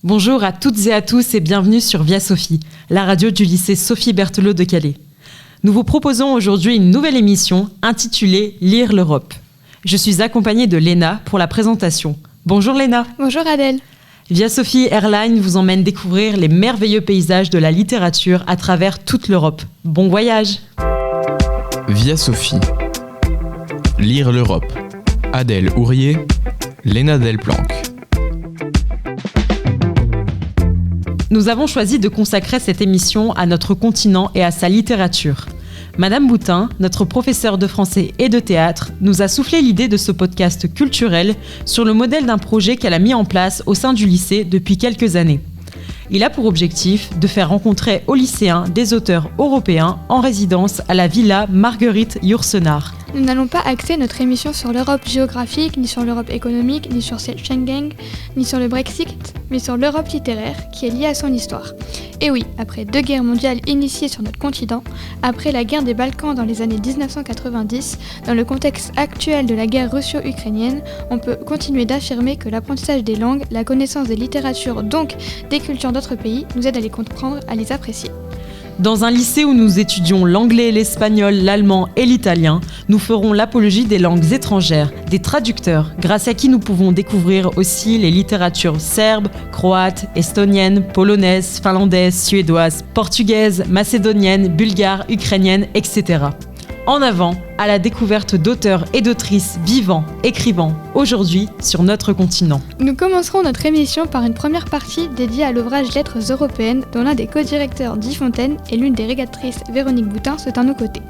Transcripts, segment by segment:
Bonjour à toutes et à tous et bienvenue sur Via Sophie, la radio du lycée Sophie Berthelot de Calais. Nous vous proposons aujourd'hui une nouvelle émission intitulée Lire l'Europe. Je suis accompagnée de Léna pour la présentation. Bonjour Léna. Bonjour Adèle. Via Sophie Airlines vous emmène découvrir les merveilleux paysages de la littérature à travers toute l'Europe. Bon voyage. Via Sophie. Lire l'Europe. Adèle Ourier, Léna Delplanque. Nous avons choisi de consacrer cette émission à notre continent et à sa littérature. Madame Boutin, notre professeure de français et de théâtre, nous a soufflé l'idée de ce podcast culturel sur le modèle d'un projet qu'elle a mis en place au sein du lycée depuis quelques années. Il a pour objectif de faire rencontrer aux lycéens des auteurs européens en résidence à la Villa Marguerite Yourcenar. Nous n'allons pas axer notre émission sur l'Europe géographique, ni sur l'Europe économique, ni sur Schengen, ni sur le Brexit, mais sur l'Europe littéraire qui est liée à son histoire. Et oui, après 2 guerres mondiales initiées sur notre continent, après la guerre des Balkans dans les années 1990, dans le contexte actuel de la guerre russo-ukrainienne, on peut continuer d'affirmer que l'apprentissage des langues, la connaissance des littératures, donc des cultures d'autres pays, nous aide à les comprendre, à les apprécier. Dans un lycée où nous étudions l'anglais, l'espagnol, l'allemand et l'italien, nous ferons l'apologie des langues étrangères, des traducteurs, grâce à qui nous pouvons découvrir aussi les littératures serbes, croates, estoniennes, polonaises, finlandaises, suédoises, portugaises, macédoniennes, bulgares, ukrainiennes, etc. En avant à la découverte d'auteurs et d'autrices vivants, écrivant aujourd'hui sur notre continent. Nous commencerons notre émission par une première partie dédiée à l'ouvrage Lettres européennes dont l'un des co-directeurs Guy Fontaine et l'une des rédactrices Véronique Boutin sont à nos côtés.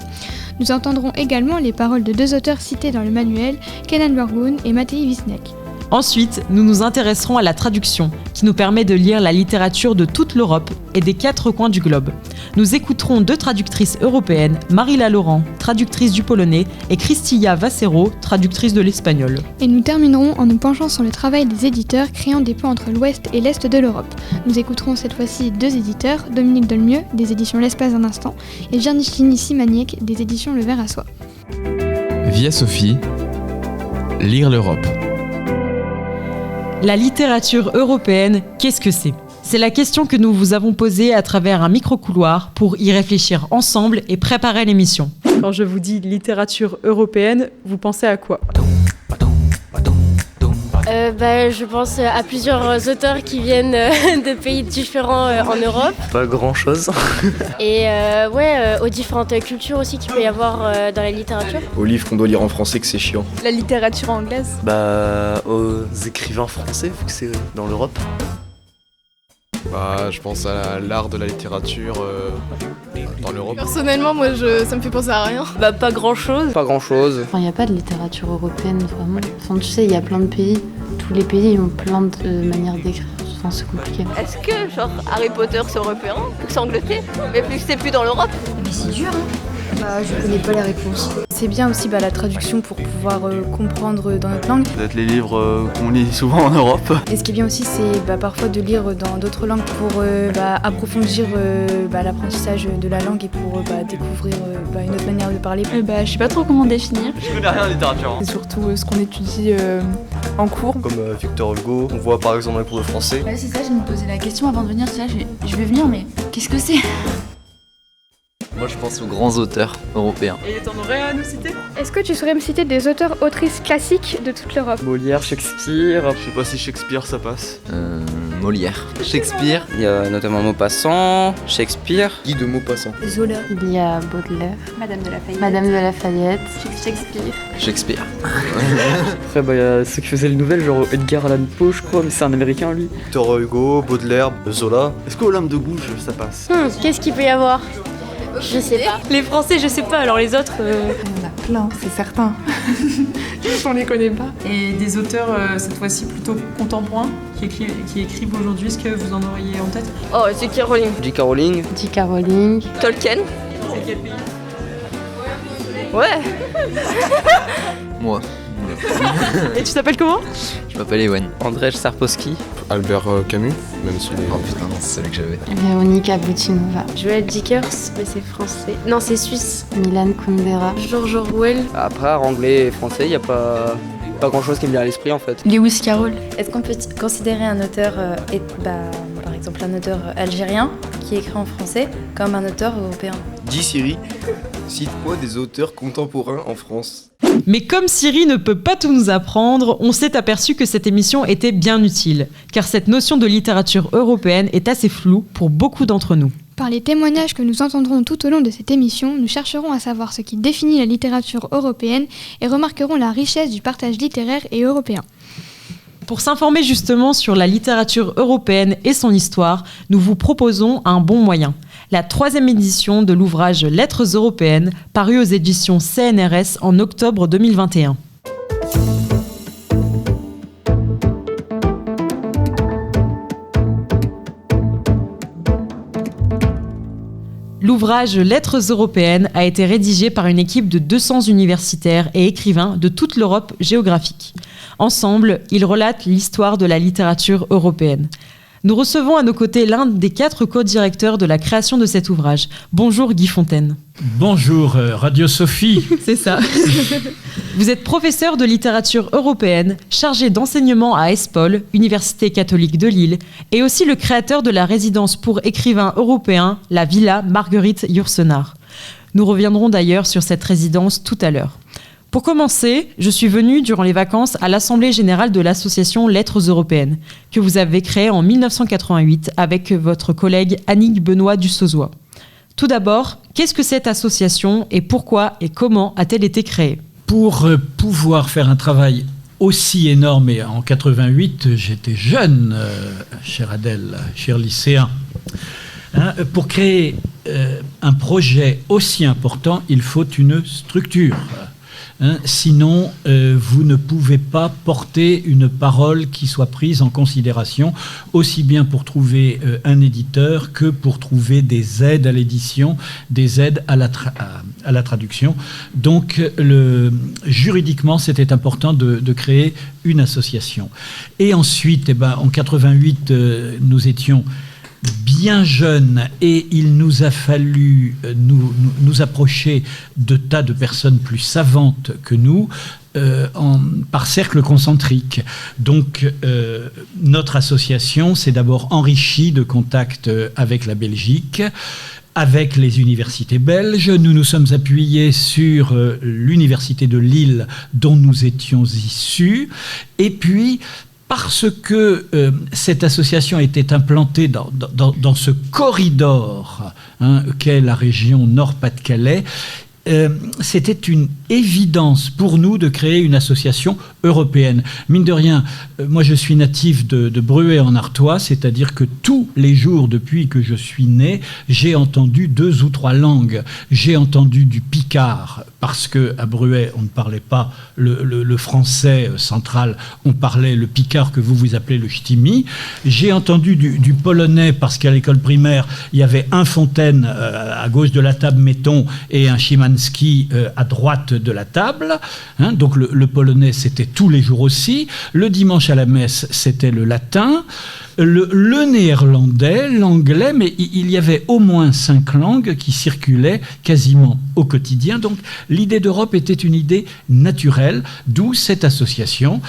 Nous entendrons également les paroles de 2 auteurs cités dans le manuel, Kenan Burgoun et Matei Wisnek. Ensuite, nous nous intéresserons à la traduction, qui nous permet de lire la littérature de toute l'Europe et des 4 coins du globe. Nous écouterons 2 traductrices européennes, Marila Laurent, traductrice du polonais, et Cristina Vassero, traductrice de l'espagnol. Et nous terminerons en nous penchant sur le travail des éditeurs créant des ponts entre l'Ouest et l'Est de l'Europe. Nous écouterons cette fois-ci 2 éditeurs, Dominique Dolmieux, des éditions L'Espace d'un instant, et Virginie Simaniec, des éditions Le Ver à Soie. Via Sophie. Lire l'Europe. La littérature européenne, qu'est-ce que c'est ? C'est la question que nous vous avons posée à travers un micro-couloir pour y réfléchir ensemble et préparer l'émission. Quand je vous dis littérature européenne, vous pensez à quoi ? Je pense à plusieurs auteurs qui viennent de pays différents en Europe. Pas grand chose. Et aux différentes cultures aussi qu'il peut y avoir dans la littérature. Aux livres qu'on doit lire en français que c'est chiant. La littérature anglaise. Aux écrivains français vu que c'est dans l'Europe. Je pense à l'art de la littérature dans l'Europe. Personnellement, ça me fait penser à rien. Pas grand-chose. Pas grand-chose. Il n'y a pas de littérature européenne, vraiment. Tu sais, il y a plein de pays. Tous les pays ont plein de manières d'écrire. C'est compliqué. Est-ce que, Harry Potter, c'est européen ? Ou que c'est Angleterre ? Mais plus que c'est plus dans l'Europe ? Mais c'est dur, je connais pas la réponse. C'est bien aussi la traduction pour pouvoir comprendre dans notre langue. Peut-être les livres qu'on lit souvent en Europe. Et ce qui est bien aussi, c'est parfois de lire dans d'autres langues pour approfondir l'apprentissage de la langue et pour découvrir une autre manière de parler. Je sais pas trop comment définir. Je connais rien en littérature. C'est surtout ce qu'on étudie en cours. Comme Victor Hugo, on voit par exemple dans les cours de français. Ouais, c'est ça, je me posais la question avant de venir. Je vais venir, mais qu'est-ce que c'est ? Moi je pense aux grands auteurs européens. Et t'en aurais à nous citer ? Est-ce que tu saurais me citer des auteurs-autrices classiques de toute l'Europe ? Molière, Shakespeare. Je sais pas si Shakespeare ça passe. Molière. Shakespeare. Il y a notamment Maupassant, Shakespeare. Guy de Maupassant. Zola. Il y a Baudelaire. Madame de Lafayette. Shakespeare. Après il y a ceux qui faisaient les nouvelles, genre Edgar Allan Poe je crois, mais c'est un américain lui. Victor Hugo, Baudelaire, Zola. Est-ce qu'Olympe de Gouges ça passe ? Qu'est-ce qu'il peut y avoir ? Je sais pas. Les Français, je sais pas, alors les autres... Il y en a plein, c'est certain. On les connaît pas. Et des auteurs, cette fois-ci plutôt contemporains, qui écrivent aujourd'hui, est-ce que vous en auriez en tête ? Oh, c'est J.K. Rowling. J.K. Rowling. J.K. Rowling. Tolkien. C'est quel pays ? Ouais. Moi. Et tu t'appelles comment ? Je m'appelle Ewan. Andrzej Sapkowski. Albert Camus, même si Oh putain, non, c'est celui que j'avais. Véronica Boutinova. Joël Dickers, mais c'est français. Non, c'est suisse. Milan Kundera. George Orwell. Après, anglais et français, il n'y a pas Pas grand-chose qui me vient à l'esprit en fait. Lewis Carroll. Est-ce qu'on peut considérer un auteur, par exemple un auteur algérien qui écrit en français, comme un auteur européen? Dis Siri, cite-moi des auteurs contemporains en France. Mais comme Siri ne peut pas tout nous apprendre, on s'est aperçu que cette émission était bien utile, car cette notion de littérature européenne est assez floue pour beaucoup d'entre nous. Par les témoignages que nous entendrons tout au long de cette émission, nous chercherons à savoir ce qui définit la littérature européenne et remarquerons la richesse du partage littéraire et européen. Pour s'informer justement sur la littérature européenne et son histoire, nous vous proposons un bon moyen. La 3e édition de l'ouvrage Lettres européennes, paru aux éditions CNRS en octobre 2021. L'ouvrage Lettres européennes a été rédigé par une équipe de 200 universitaires et écrivains de toute l'Europe géographique. Ensemble, ils relatent l'histoire de la littérature européenne. Nous recevons à nos côtés l'un des 4 co-directeurs de la création de cet ouvrage. Bonjour Guy Fontaine. Bonjour Radio Sophie. C'est ça. Vous êtes professeur de littérature européenne, chargé d'enseignement à ESPOL, Université catholique de Lille, et aussi le créateur de la résidence pour écrivains européens, la Villa Marguerite Yourcenar. Nous reviendrons d'ailleurs sur cette résidence tout à l'heure. Pour commencer, je suis venue durant les vacances à l'Assemblée générale de l'association Lettres européennes, que vous avez créée en 1988 avec votre collègue Annick Benoît Dussauzois. Tout d'abord, qu'est-ce que cette association et pourquoi et comment a-t-elle été créée ? Pour pouvoir faire un travail aussi énorme, et en 88, j'étais jeune, cher Adèle, cher lycéen, pour créer un projet aussi important, il faut une structure. Sinon, vous ne pouvez pas porter une parole qui soit prise en considération, aussi bien pour trouver un éditeur que pour trouver des aides à l'édition, des aides à la traduction. Donc, juridiquement, c'était important de créer une association. Et ensuite, en 88, nous étions bien jeunes et il nous a fallu nous approcher de tas de personnes plus savantes que nous par cercle concentrique. Donc notre association s'est d'abord enrichie de contacts avec la Belgique, avec les universités belges. Nous nous sommes appuyés sur l'université de Lille dont nous étions issus, et puis parce que cette association était implantée dans ce corridor qu'est la région Nord-Pas-de-Calais, c'était une évidence pour nous de créer une association européenne. Mine de rien, moi je suis natif de Bruay en Artois, c'est-à-dire que tous les jours depuis que je suis né, j'ai entendu 2 ou 3 langues. J'ai entendu du picard, parce qu'à Bruay, on ne parlait pas le français central, on parlait le picard que vous appelez le ch'timi. J'ai entendu du polonais, parce qu'à l'école primaire, il y avait un Fontaine à gauche de la table, mettons, et un Szymanski à droite de la table. Donc le polonais, c'était tous les jours aussi. Le dimanche à la messe, c'était le latin. Le néerlandais, l'anglais, mais il y avait au moins 5 langues qui circulaient quasiment au quotidien. Donc l'idée d'Europe était une idée naturelle, d'où cette association.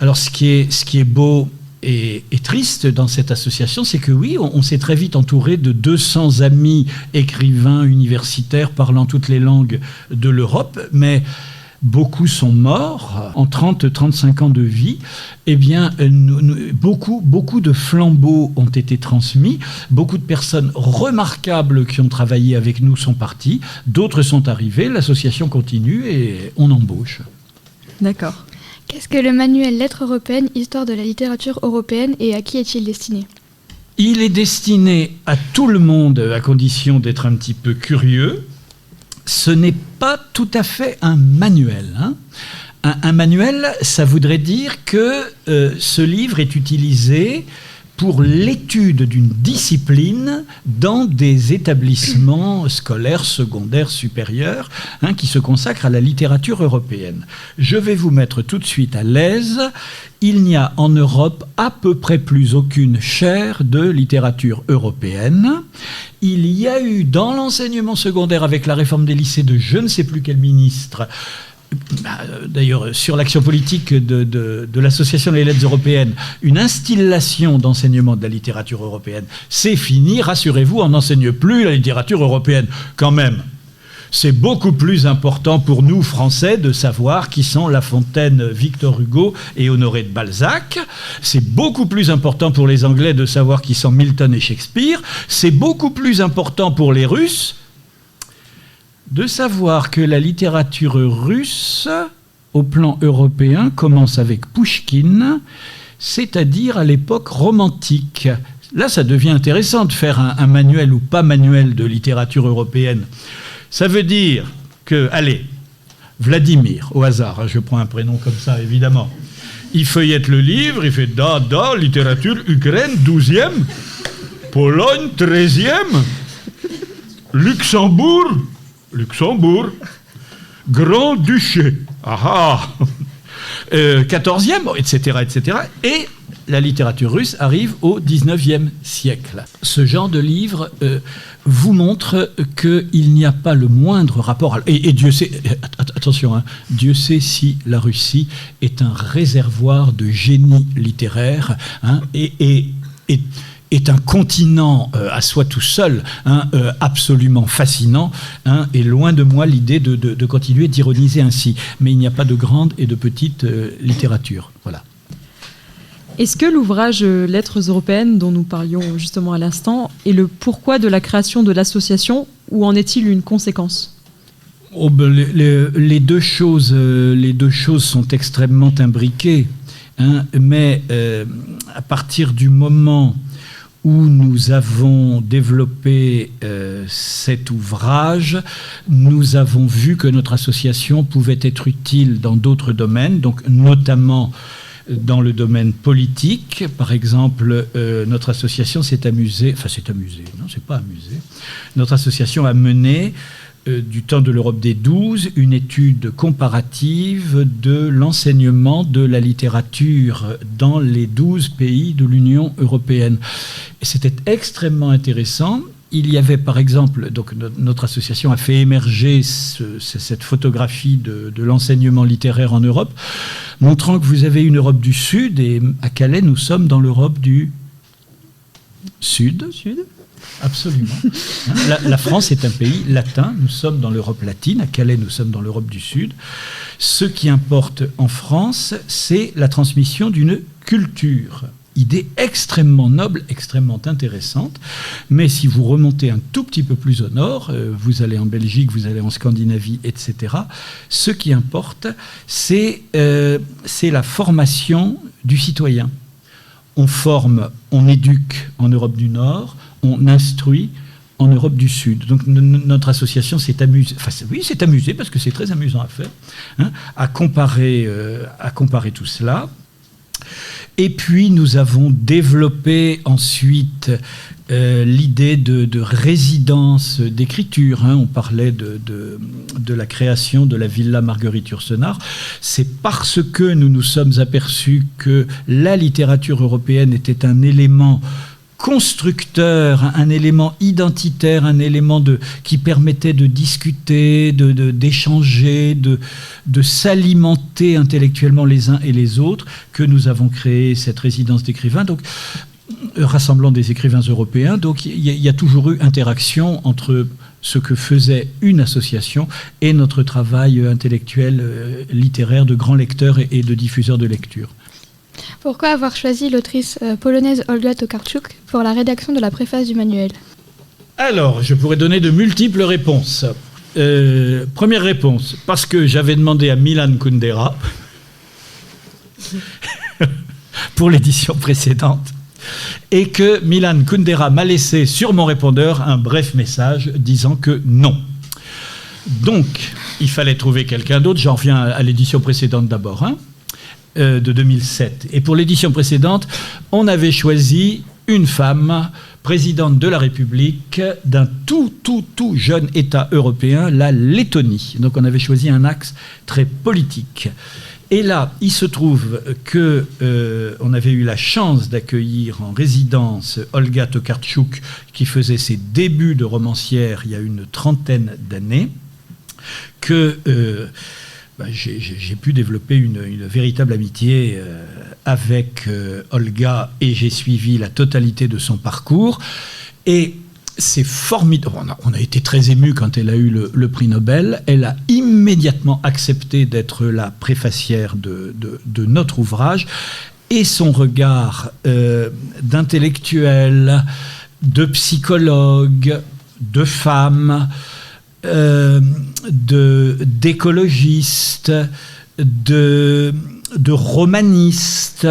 Alors ce qui est beau et triste dans cette association, c'est que oui, on s'est très vite entouré de 200 amis écrivains universitaires parlant toutes les langues de l'Europe, mais beaucoup sont morts en 30-35 ans de vie. Eh bien, beaucoup de flambeaux ont été transmis. Beaucoup de personnes remarquables qui ont travaillé avec nous sont parties. D'autres sont arrivées. L'association continue et on embauche. D'accord. Qu'est-ce que le manuel Lettres européennes, histoire de la littérature européenne, et à qui est-il destiné ? Il est destiné à tout le monde, à condition d'être un petit peu curieux. Ce n'est pas tout à fait un manuel. Un manuel, ça voudrait dire que ce livre est utilisé pour l'étude d'une discipline dans des établissements scolaires, secondaires, supérieurs, qui se consacrent à la littérature européenne. Je vais vous mettre tout de suite à l'aise. Il n'y a en Europe à peu près plus aucune chaire de littérature européenne. Il y a eu dans l'enseignement secondaire, avec la réforme des lycées de je ne sais plus quel ministre, d'ailleurs sur l'action politique de l'Association des lettres européennes, une instillation d'enseignement de la littérature européenne. C'est fini, rassurez-vous, on n'enseigne plus la littérature européenne. Quand même, c'est beaucoup plus important pour nous, Français, de savoir qui sont La Fontaine, Victor Hugo et Honoré de Balzac. C'est beaucoup plus important pour les Anglais de savoir qui sont Milton et Shakespeare. C'est beaucoup plus important pour les Russes de savoir que la littérature russe, au plan européen, commence avec Pouchkine, c'est-à-dire à l'époque romantique. Là, ça devient intéressant de faire un manuel ou pas manuel de littérature européenne. Ça veut dire que, allez, Vladimir, au hasard, je prends un prénom comme ça, évidemment, il feuillette le livre, il fait « Da, littérature, Ukraine, 12e, Pologne, 13e, Luxembourg, Grand-Duché, 14e, etc., etc. » Et la littérature russe arrive au 19e siècle. Ce genre de livre vous montre qu'il n'y a pas le moindre rapport... Et Dieu sait... Attention, hein, Dieu sait si la Russie est un réservoir de génie littéraire, hein, et est un continent à soi tout seul, hein, absolument fascinant, hein, et loin de moi l'idée de continuer d'ironiser ainsi. Mais il n'y a pas de grande et de petite littérature. Voilà. Est-ce que l'ouvrage Lettres européennes, dont nous parlions justement à l'instant, est le pourquoi de la création de l'association, ou en est-il une conséquence ? Les deux choses sont extrêmement imbriquées, hein, mais à partir du moment où nous avons développé cet ouvrage, nous avons vu que notre association pouvait être utile dans d'autres domaines, donc notamment dans le domaine politique. Par exemple, notre association s'est amusée, non, c'est pas amusée, notre association a mené, du temps de l'Europe des 12, une étude comparative de l'enseignement de la littérature dans les 12 pays de l'Union européenne. Et c'était extrêmement intéressant. Il y avait par exemple, donc notre association a fait émerger cette photographie de l'enseignement littéraire en Europe, montrant que vous avez une Europe du Sud, et à Calais, nous sommes dans l'Europe du Sud. Absolument. La France est un pays latin, nous sommes dans l'Europe latine, à Calais, nous sommes dans l'Europe du Sud. Ce qui importe en France, c'est la transmission d'une culture. Idée extrêmement noble, extrêmement intéressante, mais si vous remontez un tout petit peu plus au nord, vous allez en Belgique, vous allez en Scandinavie, etc., ce qui importe, c'est la formation du citoyen. On forme, on éduque en Europe du Nord, on instruit en Europe du Sud. Donc notre association s'est amusée, s'est amusée parce que c'est très amusant à faire, hein, à comparer tout cela. Et puis nous avons développé ensuite l'idée de résidence d'écriture. Hein. On parlait de la création de la Villa Marguerite Yourcenar. C'est parce que nous nous sommes aperçus que la littérature européenne était un élément constructeur, un élément identitaire, un élément qui permettait de discuter, d'échanger, de s'alimenter intellectuellement les uns et les autres, que nous avons créé cette résidence d'écrivains, donc rassemblant des écrivains européens. Donc il y a toujours eu interaction entre ce que faisait une association et notre travail intellectuel, littéraire, de grands lecteurs et de diffuseurs de lecture. Pourquoi avoir choisi l'autrice polonaise Olga Tokarczuk pour la rédaction de la préface du manuel ? Alors, je pourrais donner de multiples réponses. Première réponse, parce que j'avais demandé à Milan Kundera pour l'édition précédente, et que Milan Kundera m'a laissé sur mon répondeur un bref message disant que non. Donc, il fallait trouver quelqu'un d'autre. J'en reviens à l'édition précédente d'abord, hein, de 2007. Et pour l'édition précédente, on avait choisi une femme présidente de la République d'un tout jeune État européen, la Lettonie. Donc on avait choisi un axe très politique. Et là, il se trouve que on avait eu la chance d'accueillir en résidence Olga Tokarczuk, qui faisait ses débuts de romancière il y a une 30aine d'années, que j'ai pu développer une véritable amitié avec Olga, et j'ai suivi la totalité de son parcours. Et c'est formidable. On a été très émus quand elle a eu le prix Nobel. Elle a immédiatement accepté d'être la préfacière de notre ouvrage. Et son regard d'intellectuel, de psychologue, de femme, d'écologiste, de romaniste,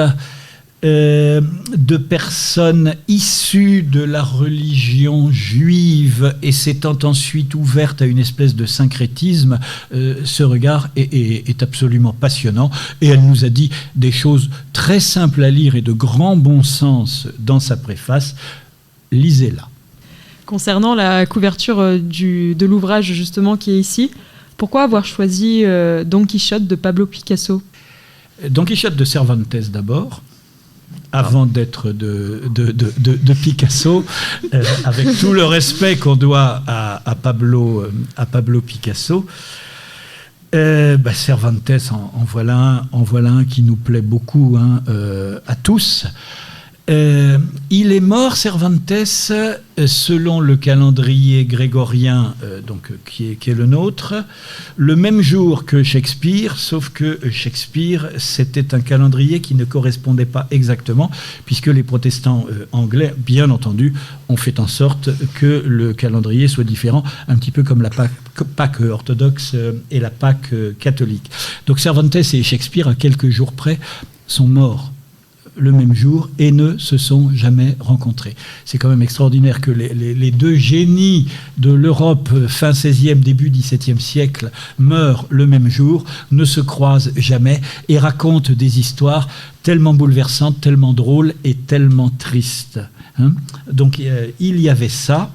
de personnes issues de la religion juive et s'étant ensuite ouverte à une espèce de syncrétisme, ce regard est absolument passionnant. Et elle nous a dit des choses très simples à lire et de grand bon sens dans sa préface. Lisez-la. Concernant la couverture de l'ouvrage justement qui est ici, pourquoi avoir choisi Don Quichotte de Pablo Picasso ? Don Quichotte de Cervantes d'abord, avant d'être de Picasso, avec tout le respect qu'on doit à Pablo Picasso. Cervantes, en voilà un qui nous plaît beaucoup à tous. Il est mort, Cervantes, selon le calendrier grégorien, qui est le nôtre, le même jour que Shakespeare, sauf que Shakespeare, c'était un calendrier qui ne correspondait pas exactement, puisque les protestants anglais, bien entendu, ont fait en sorte que le calendrier soit différent, un petit peu comme la Pâque orthodoxe et la Pâque catholique. Donc Cervantes et Shakespeare, à quelques jours près, sont morts le même jour et ne se sont jamais rencontrés. C'est quand même extraordinaire que les deux génies de l'Europe fin 16e, début 17e siècle meurent le même jour, ne se croisent jamais et racontent des histoires tellement bouleversantes, tellement drôles et tellement tristes. Donc il y avait ça.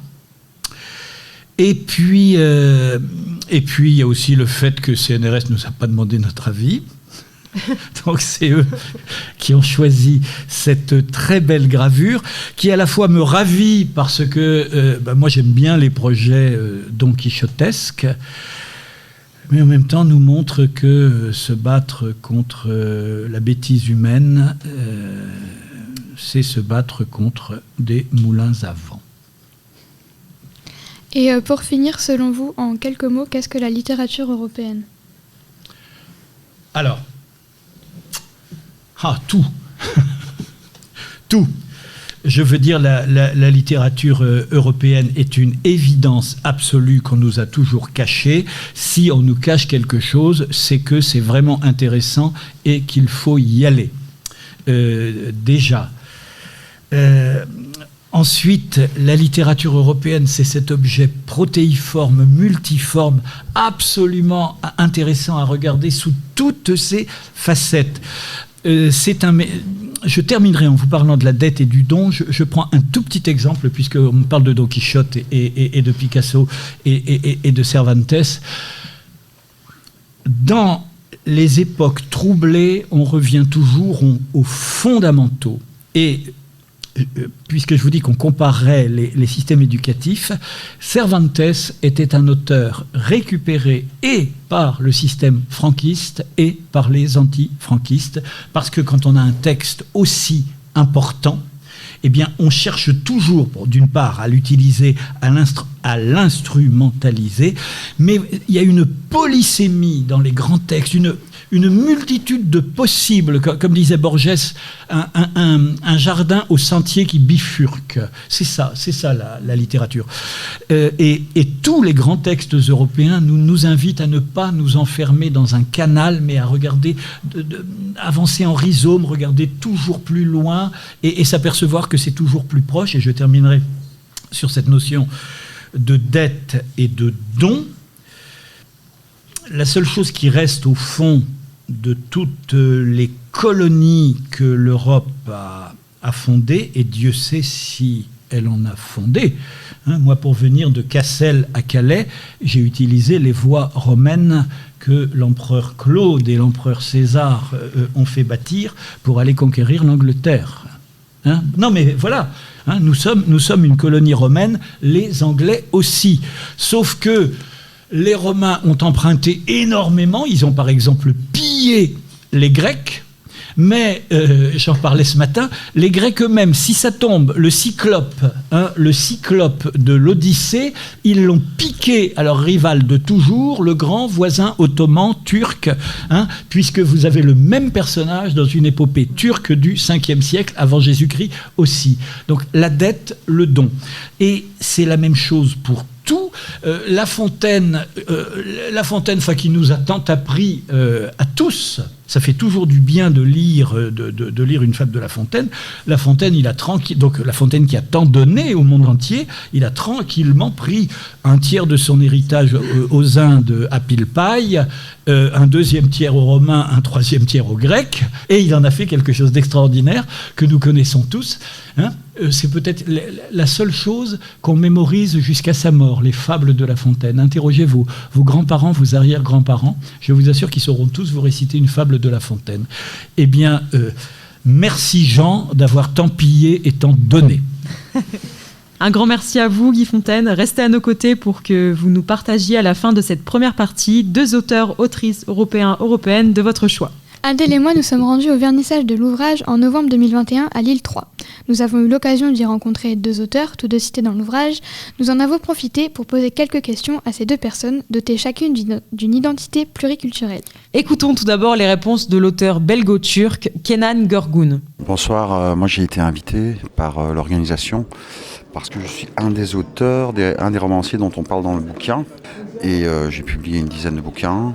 Et puis il y a aussi le fait que CNRS ne nous a pas demandé notre avis. Donc c'est eux qui ont choisi cette très belle gravure qui à la fois me ravit parce que moi j'aime bien les projets donquichotesques, mais en même temps nous montre que se battre contre la bêtise humaine, c'est se battre contre des moulins à vent. Et pour finir, selon vous, en quelques mots, qu'est-ce que la littérature européenne ? Alors, tout. Tout. Je veux dire, la littérature européenne est une évidence absolue qu'on nous a toujours cachée. Si on nous cache quelque chose, c'est que c'est vraiment intéressant et qu'il faut y aller. Déjà. Ensuite, la littérature européenne, c'est cet objet protéiforme, multiforme, absolument intéressant à regarder sous toutes ses facettes. Je terminerai en vous parlant de la dette et du don. Je prends un tout petit exemple, puisqu'on me parle de Don Quichotte et de Picasso et de Cervantes. Dans les époques troublées, on revient toujours aux fondamentaux. Et puisque je vous dis qu'on comparerait les systèmes éducatifs, Cervantes était un auteur récupéré et par le système franquiste et par les anti-franquistes, parce que quand on a un texte aussi important, eh bien, on cherche toujours, d'une part, à l'utiliser, à l'instrumentaliser, mais il y a une polysémie dans les grands textes, une multitude de possibles, comme disait Borges, un jardin au sentier qui bifurque. C'est ça la littérature. Et tous les grands textes européens nous invitent à ne pas nous enfermer dans un canal, mais à regarder, avancer en rhizome, regarder toujours plus loin et s'apercevoir que c'est toujours plus proche. Et je terminerai sur cette notion de dette et de don. La seule chose qui reste au fond de toutes les colonies que l'Europe a fondées, et Dieu sait si elle en a fondé. Moi, pour venir de Cassel à Calais, j'ai utilisé les voies romaines que l'empereur Claude et l'empereur César ont fait bâtir pour aller conquérir l'Angleterre. Non, mais voilà, nous sommes une colonie romaine, les Anglais aussi. Sauf que Les Romains ont emprunté énormément. Ils ont par exemple pillé les Grecs. Mais, j'en parlais ce matin, les Grecs eux-mêmes, si ça tombe, le cyclope de l'Odyssée, ils l'ont piqué à leur rival de toujours, le grand voisin ottoman turc, puisque vous avez le même personnage dans une épopée turque du 5e siècle avant Jésus-Christ aussi. Donc la dette, le don. Et c'est la même chose pour tout. La Fontaine, qui nous a tant appris à tous. Ça fait toujours du bien de lire une fable de La Fontaine. La Fontaine, donc La Fontaine qui a tant donné au monde entier, il a tranquillement pris un tiers de son héritage aux Indes à pile paille, un deuxième tiers aux Romains, un troisième tiers aux Grecs, et il en a fait quelque chose d'extraordinaire que nous connaissons tous. C'est peut-être la seule chose qu'on mémorise jusqu'à sa mort, les fables de La Fontaine. Interrogez vos grands-parents, vos arrière-grands-parents, je vous assure qu'ils sauront tous vous réciter une fable de La Fontaine. Eh bien, merci Jean d'avoir tant pillé et tant donné. Un grand merci à vous, Guy Fontaine. Restez à nos côtés pour que vous nous partagiez à la fin de cette première partie 2 auteurs, autrices européens, européennes de votre choix. Adèle et moi nous sommes rendus au vernissage de l'ouvrage en novembre 2021 à Lille 3. Nous avons eu l'occasion d'y rencontrer 2 auteurs, tous 2 cités dans l'ouvrage. Nous en avons profité pour poser quelques questions à ces 2 personnes, dotées chacune d'une identité pluriculturelle. Écoutons tout d'abord les réponses de l'auteur belgo-turc Kenan Görgün. Bonsoir, moi j'ai été invité par l'organisation parce que je suis un des auteurs, un des romanciers dont on parle dans le bouquin. Et j'ai publié une dizaine de bouquins,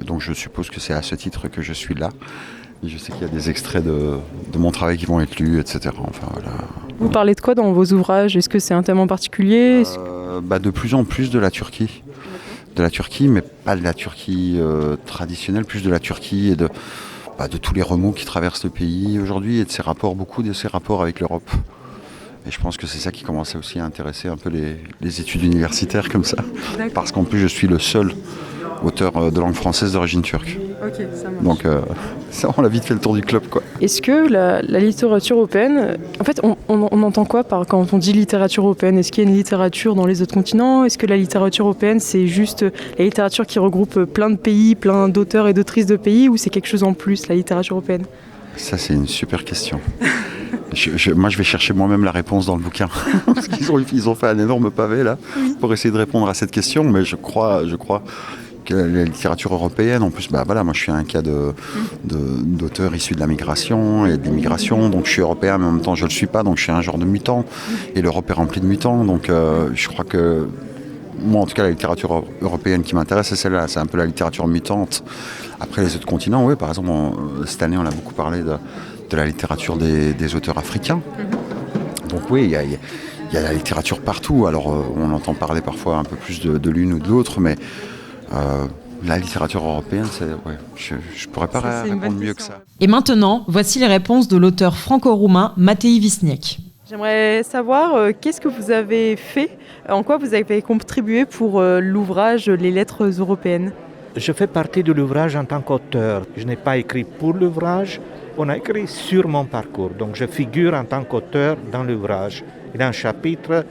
donc je suppose que c'est à ce titre que je suis là. Et je sais qu'il y a des extraits de mon travail qui vont être lus, etc. Enfin, voilà. Vous parlez de quoi dans vos ouvrages ? Est-ce que c'est un thème en particulier ? De plus en plus de la Turquie. De la Turquie, mais pas de la Turquie traditionnelle, plus de la Turquie et de tous les remous qui traversent le pays aujourd'hui et beaucoup de ses rapports avec l'Europe. Et je pense que c'est ça qui commençait aussi à intéresser un peu les études universitaires comme ça. D'accord. Parce qu'en plus je suis le seul auteur de langue française d'origine turque. Ok, ça marche. Donc ça, on a vite fait le tour du club, quoi. Est-ce que la littérature européenne, en fait on entend quoi quand on dit littérature européenne ? Est-ce qu'il y a une littérature dans les autres continents ? Est-ce que la littérature européenne c'est juste la littérature qui regroupe plein de pays, plein d'auteurs et d'autrices de pays, ou c'est quelque chose en plus, la littérature européenne ? Ça c'est une super question. Moi, je vais chercher moi-même la réponse dans le bouquin. Parce qu'ils ont fait un énorme pavé là pour essayer de répondre à cette question. Mais je crois que la littérature européenne, en plus, moi je suis un cas d'auteur issu de la migration et de l'immigration. Donc je suis européen, mais en même temps je ne le suis pas. Donc je suis un genre de mutant. Et l'Europe est remplie de mutants. Donc je crois que moi, en tout cas, la littérature européenne qui m'intéresse, c'est celle-là. C'est un peu la littérature mutante. Après les autres continents, oui, par exemple, cette année, on a beaucoup parlé de la littérature des auteurs africains. Donc oui, il y a la littérature partout. Alors on entend parler parfois un peu plus de l'une ou de l'autre, mais la littérature européenne, je ne pourrais pas répondre mieux que ça. Et maintenant, voici les réponses de l'auteur franco-roumain Matei Visniec. J'aimerais savoir qu'est-ce que vous avez fait, en quoi vous avez contribué pour l'ouvrage Les Lettres européennes. Je fais partie de l'ouvrage en tant qu'auteur. Je n'ai pas écrit pour l'ouvrage, on a écrit sur mon parcours. Donc je figure en tant qu'auteur dans l'ouvrage. Il y a un chapitre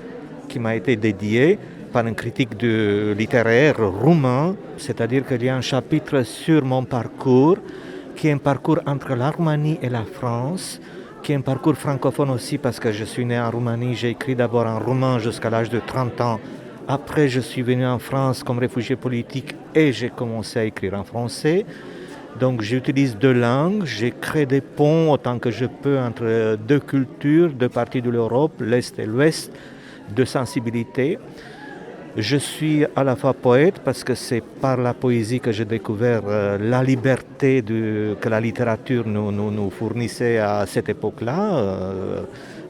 qui m'a été dédié par un critique littéraire roumain, c'est-à-dire qu'il y a un chapitre sur mon parcours, qui est un parcours entre la Roumanie et la France, qui est un parcours francophone aussi parce que je suis né en Roumanie, j'ai écrit d'abord en roumain jusqu'à l'âge de 30 ans. Après, je suis venu en France comme réfugié politique et j'ai commencé à écrire en français. Donc j'utilise 2 langues, j'ai créé des ponts autant que je peux entre 2 cultures, 2 parties de l'Europe, l'Est et l'Ouest, 2 sensibilités. Je suis à la fois poète parce que c'est par la poésie que j'ai découvert la liberté que la littérature nous fournissait à cette époque-là,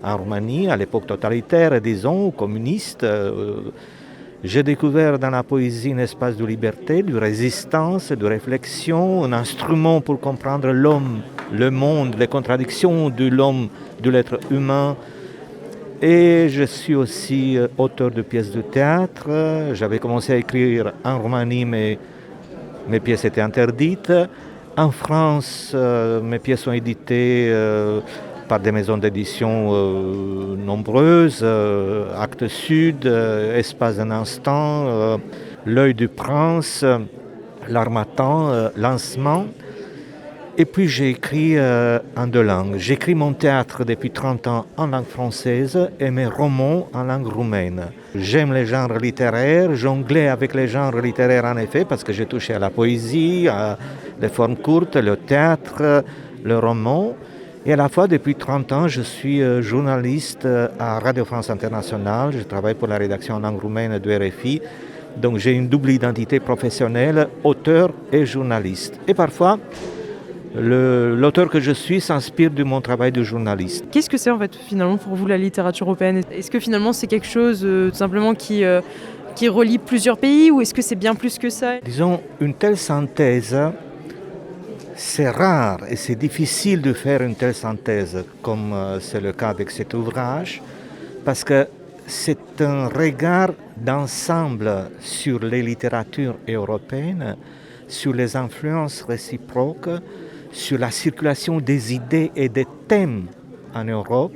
en Roumanie, à l'époque totalitaire, disons, communiste. J'ai découvert dans la poésie un espace de liberté, de résistance, de réflexion, un instrument pour comprendre l'homme, le monde, les contradictions de l'homme, de l'être humain. Et je suis aussi auteur de pièces de théâtre. J'avais commencé à écrire en Roumanie, mais mes pièces étaient interdites. En France, mes pièces sont éditées par des maisons d'édition nombreuses, Actes Sud, Espace d'un instant. L'œil du prince, l'harmattan, lancement. Et puis j'ai écrit en 2 langues. J'écris mon théâtre depuis 30 ans en langue française et mes romans en langue roumaine. J'aime les genres littéraires, jonglais avec les genres littéraires en effet, parce que j'ai touché à la poésie, à les formes courtes, le théâtre, le roman. Et à la fois, depuis 30 ans, je suis journaliste à Radio France Internationale. Je travaille pour la rédaction en langue roumaine de RFI. Donc j'ai une double identité professionnelle, auteur et journaliste. Et parfois, l'auteur que je suis s'inspire de mon travail de journaliste. Qu'est-ce que c'est en fait finalement pour vous la littérature européenne? Est-ce que finalement c'est quelque chose tout simplement qui relie plusieurs pays ou est-ce que c'est bien plus que ça? Disons, une telle synthèse, c'est rare et c'est difficile de faire une telle synthèse comme c'est le cas avec cet ouvrage parce que c'est un regard d'ensemble sur les littératures européennes, sur les influences réciproques, sur la circulation des idées et des thèmes en Europe,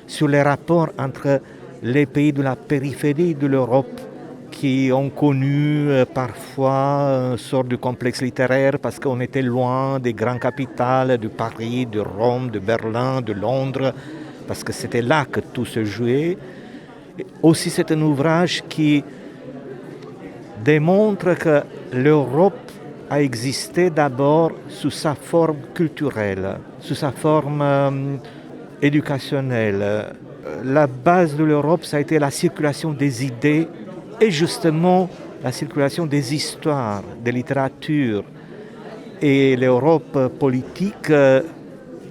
sur les rapports entre les pays de la périphérie de l'Europe qui ont connu parfois une sorte de complexe littéraire parce qu'on était loin des grandes capitales, de Paris, de Rome, de Berlin, de Londres, parce que c'était là que tout se jouait. Et aussi c'est un ouvrage qui démontre que l'Europe a existé d'abord sous sa forme culturelle, sous sa forme éducationnelle. La base de l'Europe, ça a été la circulation des idées et justement la circulation des histoires, des littératures. Et l'Europe politique, elle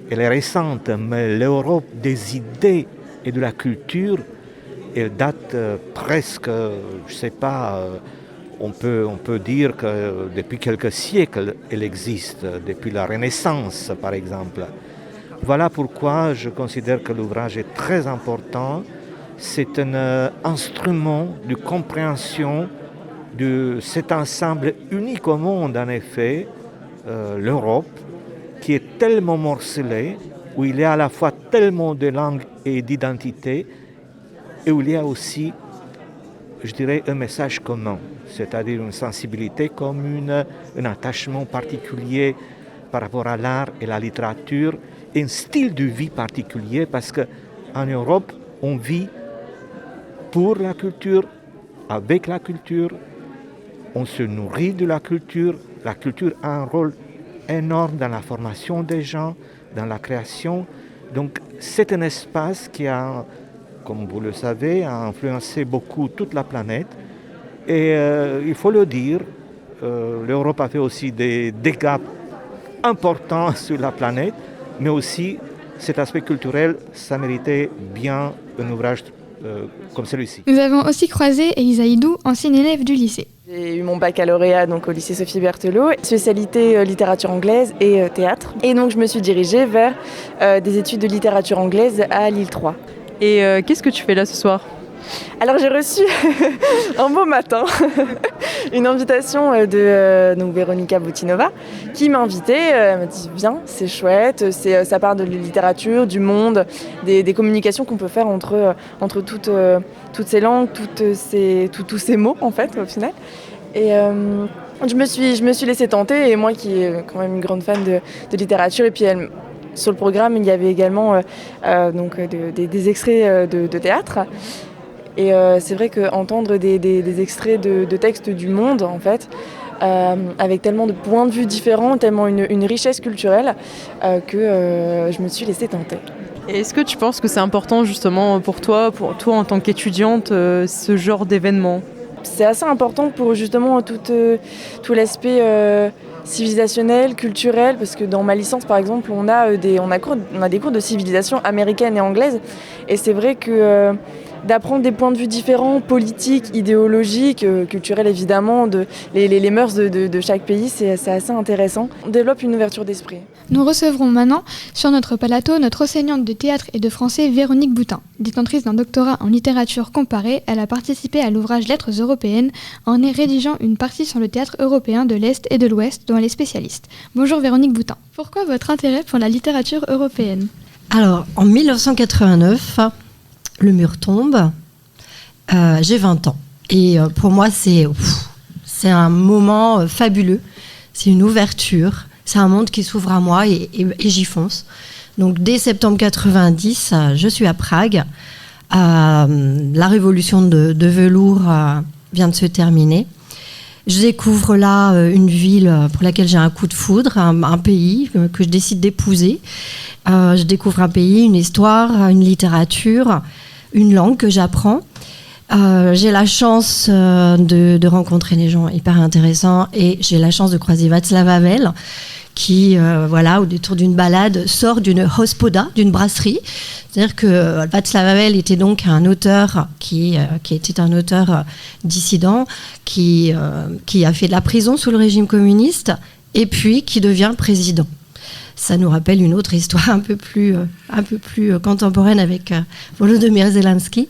est récente, mais l'Europe des idées et de la culture, elle date presque, je ne sais pas, on peut dire que depuis quelques siècles, elle existe, depuis la Renaissance par exemple. Voilà pourquoi je considère que l'ouvrage est très important. C'est un instrument de compréhension de cet ensemble unique au monde, en effet, l'Europe, qui est tellement morcelée, où il y a à la fois tellement de langues et d'identités, et où il y a aussi, je dirais, un message commun, c'est-à-dire une sensibilité commune, un attachement particulier par rapport à l'art et la littérature, et un style de vie particulier, parce qu'en Europe, on vit pour la culture, avec la culture, on se nourrit de la culture a un rôle énorme dans la formation des gens, dans la création. Donc c'est un espace qui a, comme vous le savez, a influencé beaucoup toute la planète. Et il faut le dire, l'Europe a fait aussi des dégâts importants sur la planète, mais aussi cet aspect culturel, ça méritait bien un ouvrage comme celui-ci. Nous avons aussi croisé Elisa Hidou, ancienne élève du lycée. J'ai eu mon baccalauréat donc, au lycée Sophie Berthelot, spécialité littérature anglaise et théâtre. Et donc je me suis dirigée vers des études de littérature anglaise à Lille 3. Et qu'est-ce que tu fais là ce soir ? Alors j'ai reçu un beau matin une invitation de donc Véronica Boutinova qui m'a invitée, elle m'a dit viens, c'est chouette, ça part de la littérature, du monde, des communications qu'on peut faire entre toutes ces langues, tous ces mots en fait au final. Et je me suis laissée tenter, et moi qui est quand même une grande fan de littérature, et puis sur le programme il y avait également des extraits de théâtre. Et c'est vrai qu'entendre des extraits de textes du monde, en fait, avec tellement de points de vue différents, tellement une richesse culturelle, que je me suis laissée tenter. Et est-ce que tu penses que c'est important justement pour toi en tant qu'étudiante, ce genre d'événement ? C'est assez important pour justement tout l'aspect civilisationnel, culturel, parce que dans ma licence par exemple, on a des cours de civilisation américaine et anglaise, et c'est vrai que d'apprendre des points de vue différents, politiques, idéologiques, culturels évidemment, les mœurs de chaque pays, c'est assez intéressant. On développe une ouverture d'esprit. Nous recevrons maintenant sur notre plateau notre enseignante de théâtre et de français Véronique Boutin. Détentrice d'un doctorat en littérature comparée, elle a participé à l'ouvrage Lettres européennes en rédigeant une partie sur le théâtre européen de l'Est et de l'Ouest dont elle est spécialiste. Bonjour Véronique Boutin. Pourquoi votre intérêt pour la littérature européenne ? Alors, en 1989... le mur tombe, j'ai 20 ans. Et pour moi, c'est C'est un moment fabuleux, c'est une ouverture, c'est un monde qui s'ouvre à moi et j'y fonce. Donc dès septembre 90, je suis à Prague. La révolution de velours vient de se terminer. Je découvre là une ville pour laquelle j'ai un coup de foudre, un pays que je décide d'épouser. Je découvre un pays, une histoire, une littérature, une langue que j'apprends. J'ai la chance de rencontrer des gens hyper intéressants et j'ai la chance de croiser Václav Havel qui, au détour d'une balade, sort d'une hospoda, d'une brasserie. C'est-à-dire que Václav Havel était donc un auteur qui était un auteur dissident, qui a fait de la prison sous le régime communiste et puis qui devient président. Ça nous rappelle une autre histoire un peu plus contemporaine avec Volodymyr Zelensky.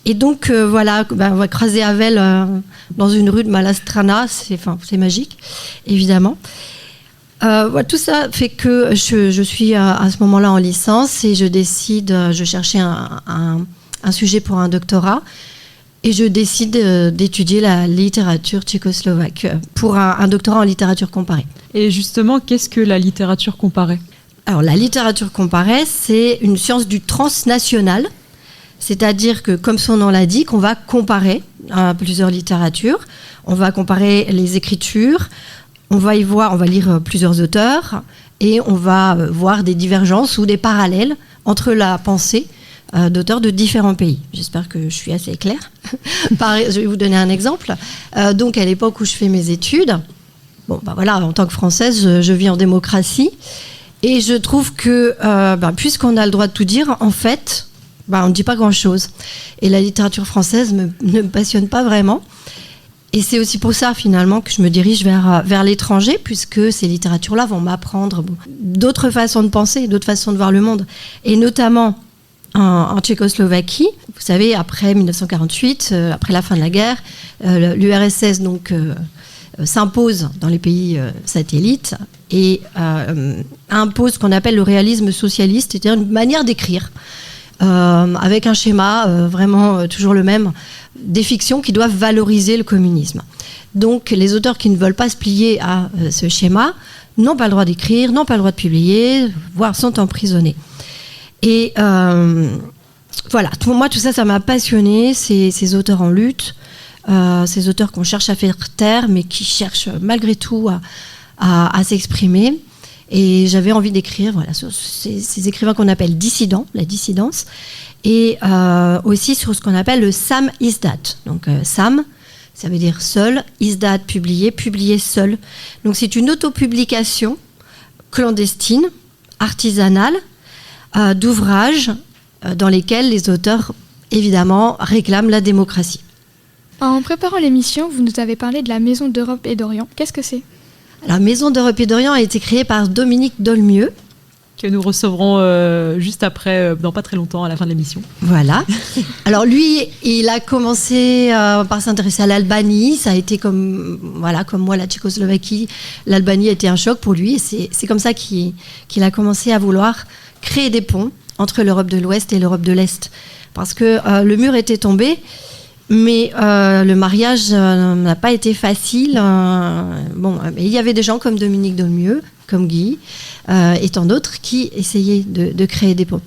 Et donc, on va croiser Havel dans une rue de Malastrana, c'est magique, évidemment. Tout ça fait que je suis à ce moment-là en licence et je cherchais un sujet pour un doctorat et je décide d'étudier la littérature tchécoslovaque pour un doctorat en littérature comparée. Et justement, qu'est-ce que la littérature comparée ? Alors, la littérature comparée, c'est une science du transnational. C'est-à-dire que, comme son nom l'indique, on va comparer plusieurs littératures, on va comparer les écritures, on va lire plusieurs auteurs et on va voir des divergences ou des parallèles entre la pensée d'auteurs de différents pays. J'espère que je suis assez claire. Je vais vous donner un exemple. Donc, à l'époque où je fais mes études, en tant que Française, je vis en démocratie et je trouve que, puisqu'on a le droit de tout dire, en fait, on ne dit pas grand-chose. Et la littérature française ne me passionne pas vraiment. Et c'est aussi pour ça, finalement, que je me dirige vers l'étranger, puisque ces littératures-là vont m'apprendre d'autres façons de penser, d'autres façons de voir le monde. Et notamment en Tchécoslovaquie, vous savez, après 1948, après la fin de la guerre, l'URSS s'impose dans les pays satellites et impose ce qu'on appelle le réalisme socialiste, c'est-à-dire une manière d'écrire. Avec un schéma vraiment toujours le même, des fictions qui doivent valoriser le communisme. Donc les auteurs qui ne veulent pas se plier à ce schéma n'ont pas le droit d'écrire, n'ont pas le droit de publier, voire sont emprisonnés. Et pour moi tout ça m'a passionné, ces auteurs en lutte, ces auteurs qu'on cherche à faire taire, mais qui cherchent malgré tout à s'exprimer. Et j'avais envie d'écrire sur ces écrivains qu'on appelle dissidents, la dissidence, et aussi sur ce qu'on appelle le Sam Izdat. Donc Sam, ça veut dire seul, Izdat, publier seul. Donc c'est une autopublication clandestine, artisanale, d'ouvrages dans lesquels les auteurs, évidemment, réclament la démocratie. En préparant l'émission, vous nous avez parlé de la Maison d'Europe et d'Orient. Qu'est-ce que c'est ? La Maison d'Europe et d'Orient a été créée par Dominique Dolmieux. Que nous recevrons juste après, dans pas très longtemps, à la fin de l'émission. Voilà. Alors lui, il a commencé par s'intéresser à l'Albanie. Ça a été comme moi, la Tchécoslovaquie. L'Albanie a été un choc pour lui. C'est comme ça qu'il a commencé à vouloir créer des ponts entre l'Europe de l'Ouest et l'Europe de l'Est. Parce que le mur était tombé. Mais le mariage n'a pas été facile. Il y avait des gens comme Dominique Dolmieux, comme Guy, et tant d'autres qui essayaient de créer des ponts.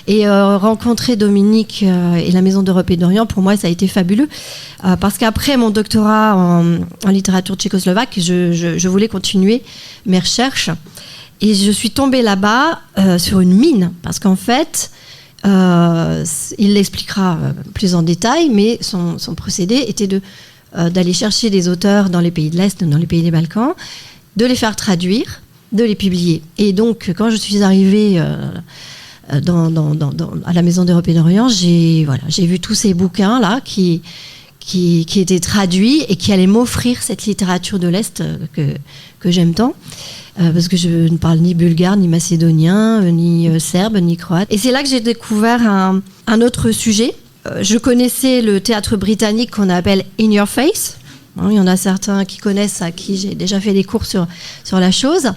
Et rencontrer Dominique et la Maison d'Europe et d'Orient, pour moi, ça a été fabuleux. Parce qu'après mon doctorat en littérature tchécoslovaque, je voulais continuer mes recherches. Et je suis tombée là-bas sur une mine. Parce qu'en fait... il l'expliquera plus en détail, mais son procédé était d'aller chercher des auteurs dans les pays de l'Est, dans les pays des Balkans, de les faire traduire, de les publier. Et donc, quand je suis arrivée à la Maison d'Europe et d'Orient, j'ai vu tous ces bouquins-là qui étaient traduits et qui allaient m'offrir cette littérature de l'Est que j'aime tant. Parce que je ne parle ni bulgare, ni macédonien, ni serbe, ni croate. Et c'est là que j'ai découvert un autre sujet. Je connaissais le théâtre britannique qu'on appelle In Your Face. Il y en a certains qui connaissent, à qui j'ai déjà fait des cours sur la chose.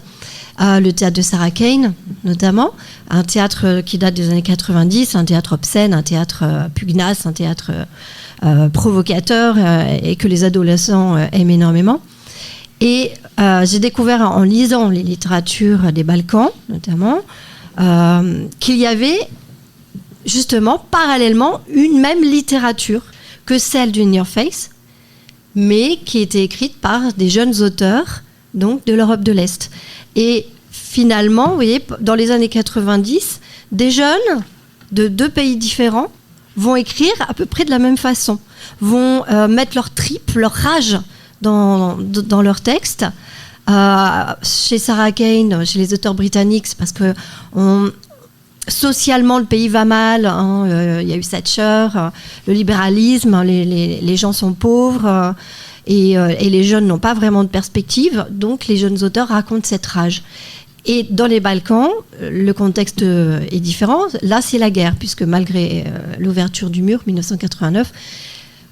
le théâtre de Sarah Kane, notamment, un théâtre qui date des années 90, un théâtre obscène, un théâtre pugnace, un théâtre provocateur et que les adolescents aiment énormément. Et j'ai découvert en lisant les littératures des Balkans, notamment, qu'il y avait justement parallèlement une même littérature que celle du In Your Face, mais qui était écrite par des jeunes auteurs donc de l'Europe de l'Est. Et finalement, vous voyez, dans les années 90, des jeunes de 2 pays différents vont écrire à peu près de la même façon, vont mettre leur tripes, leur rage dans leurs textes. Chez Sarah Kane, chez les auteurs britanniques, c'est parce que socialement le pays va mal, il y a eu Thatcher, le libéralisme, les gens sont pauvres et les jeunes n'ont pas vraiment de perspective, donc les jeunes auteurs racontent cette rage. Et dans les Balkans, le contexte est différent. Là, c'est la guerre, puisque malgré l'ouverture du mur, 1989,